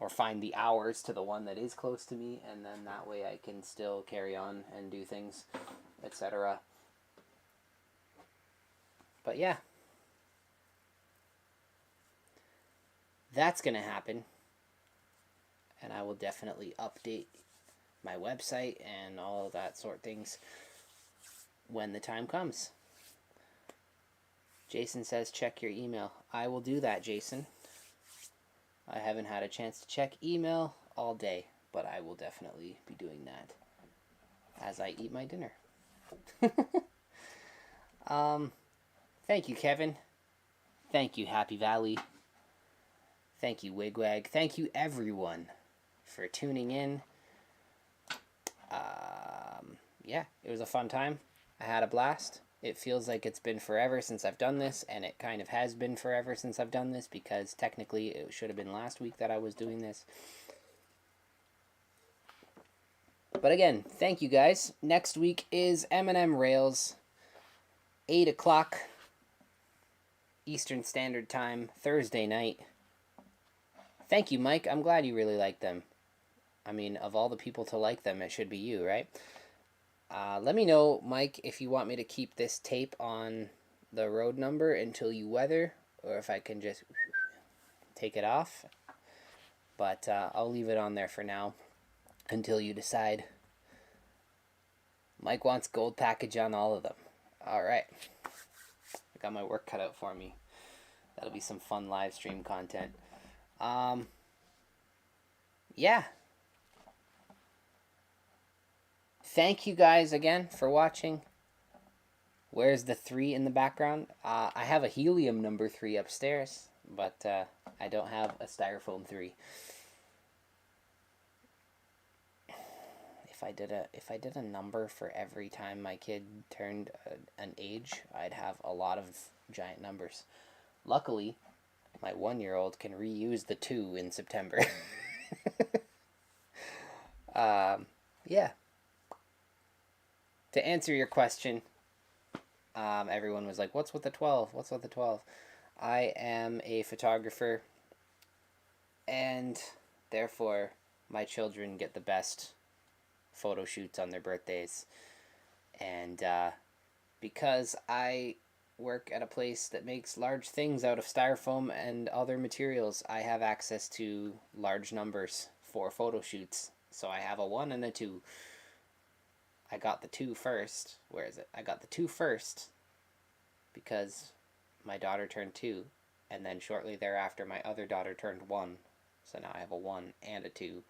find the hours to the one that is close to me, and then that way I can still carry on and do things, etc. But yeah, that's going to happen, and I will definitely update my website and all of that sort of things when the time comes. Jason says check your email. I will do that, Jason. I haven't had a chance to check email all day, but I will definitely be doing that as I eat my dinner. Thank you, Kevin. Thank you, Happy Valley. Thank you, Wigwag. Thank you, everyone, for tuning in. Yeah, it was a fun time. I had a blast. It feels like it's been forever since I've done this, and it kind of has been forever since I've done this, because technically it should have been last week that I was doing this. But again, thank you guys. Next week is M&M Rails, 8 o'clock Eastern Standard Time, Thursday night. Thank you, Mike. I'm glad you really like them. I mean, of all the people to like them, it should be you, right? Let me know, Mike, if you want me to keep this tape on the road number until you weather, or if I can just take it off. But I'll leave it on there for now until you decide. Mike wants gold package on all of them. All right. I got my work cut out for me. That'll be some fun live stream content. Yeah. Thank you guys again for watching. Where's the 3 in the background? I have a helium number 3 upstairs, but I don't have a styrofoam 3. If I did a number for every time my kid turned an age, I'd have a lot of giant numbers. Luckily, my 1-year-old can reuse the 2 in September. Yeah. To answer your question, everyone was like, what's with the 12? What's with the 12? I am a photographer, and therefore my children get the best photo shoots on their birthdays. And because I work at a place that makes large things out of styrofoam and other materials, I have access to large numbers for photo shoots. So I have a 1 and a 2. I got the 2 first. Where is it? I got the 2 first because my daughter turned 2, and then shortly thereafter my other daughter turned 1. So now I have a 1 and a 2.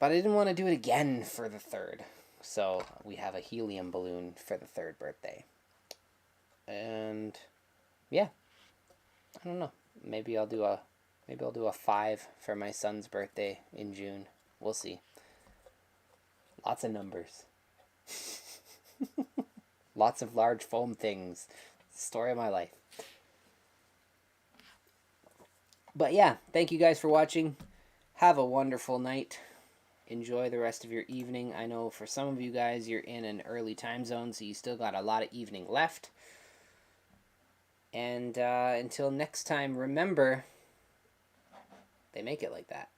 But I didn't want to do it again for the 3rd. So we have a helium balloon for the 3rd birthday. And yeah, I don't know. Maybe I'll do a 5 for my son's birthday in June. We'll see. Lots of numbers. Lots of large foam things. Story of my life. But yeah, thank you guys for watching. Have a wonderful night. Enjoy the rest of your evening. I know for some of you guys, you're in an early time zone, so you still got a lot of evening left. And until next time, remember, they make it like that.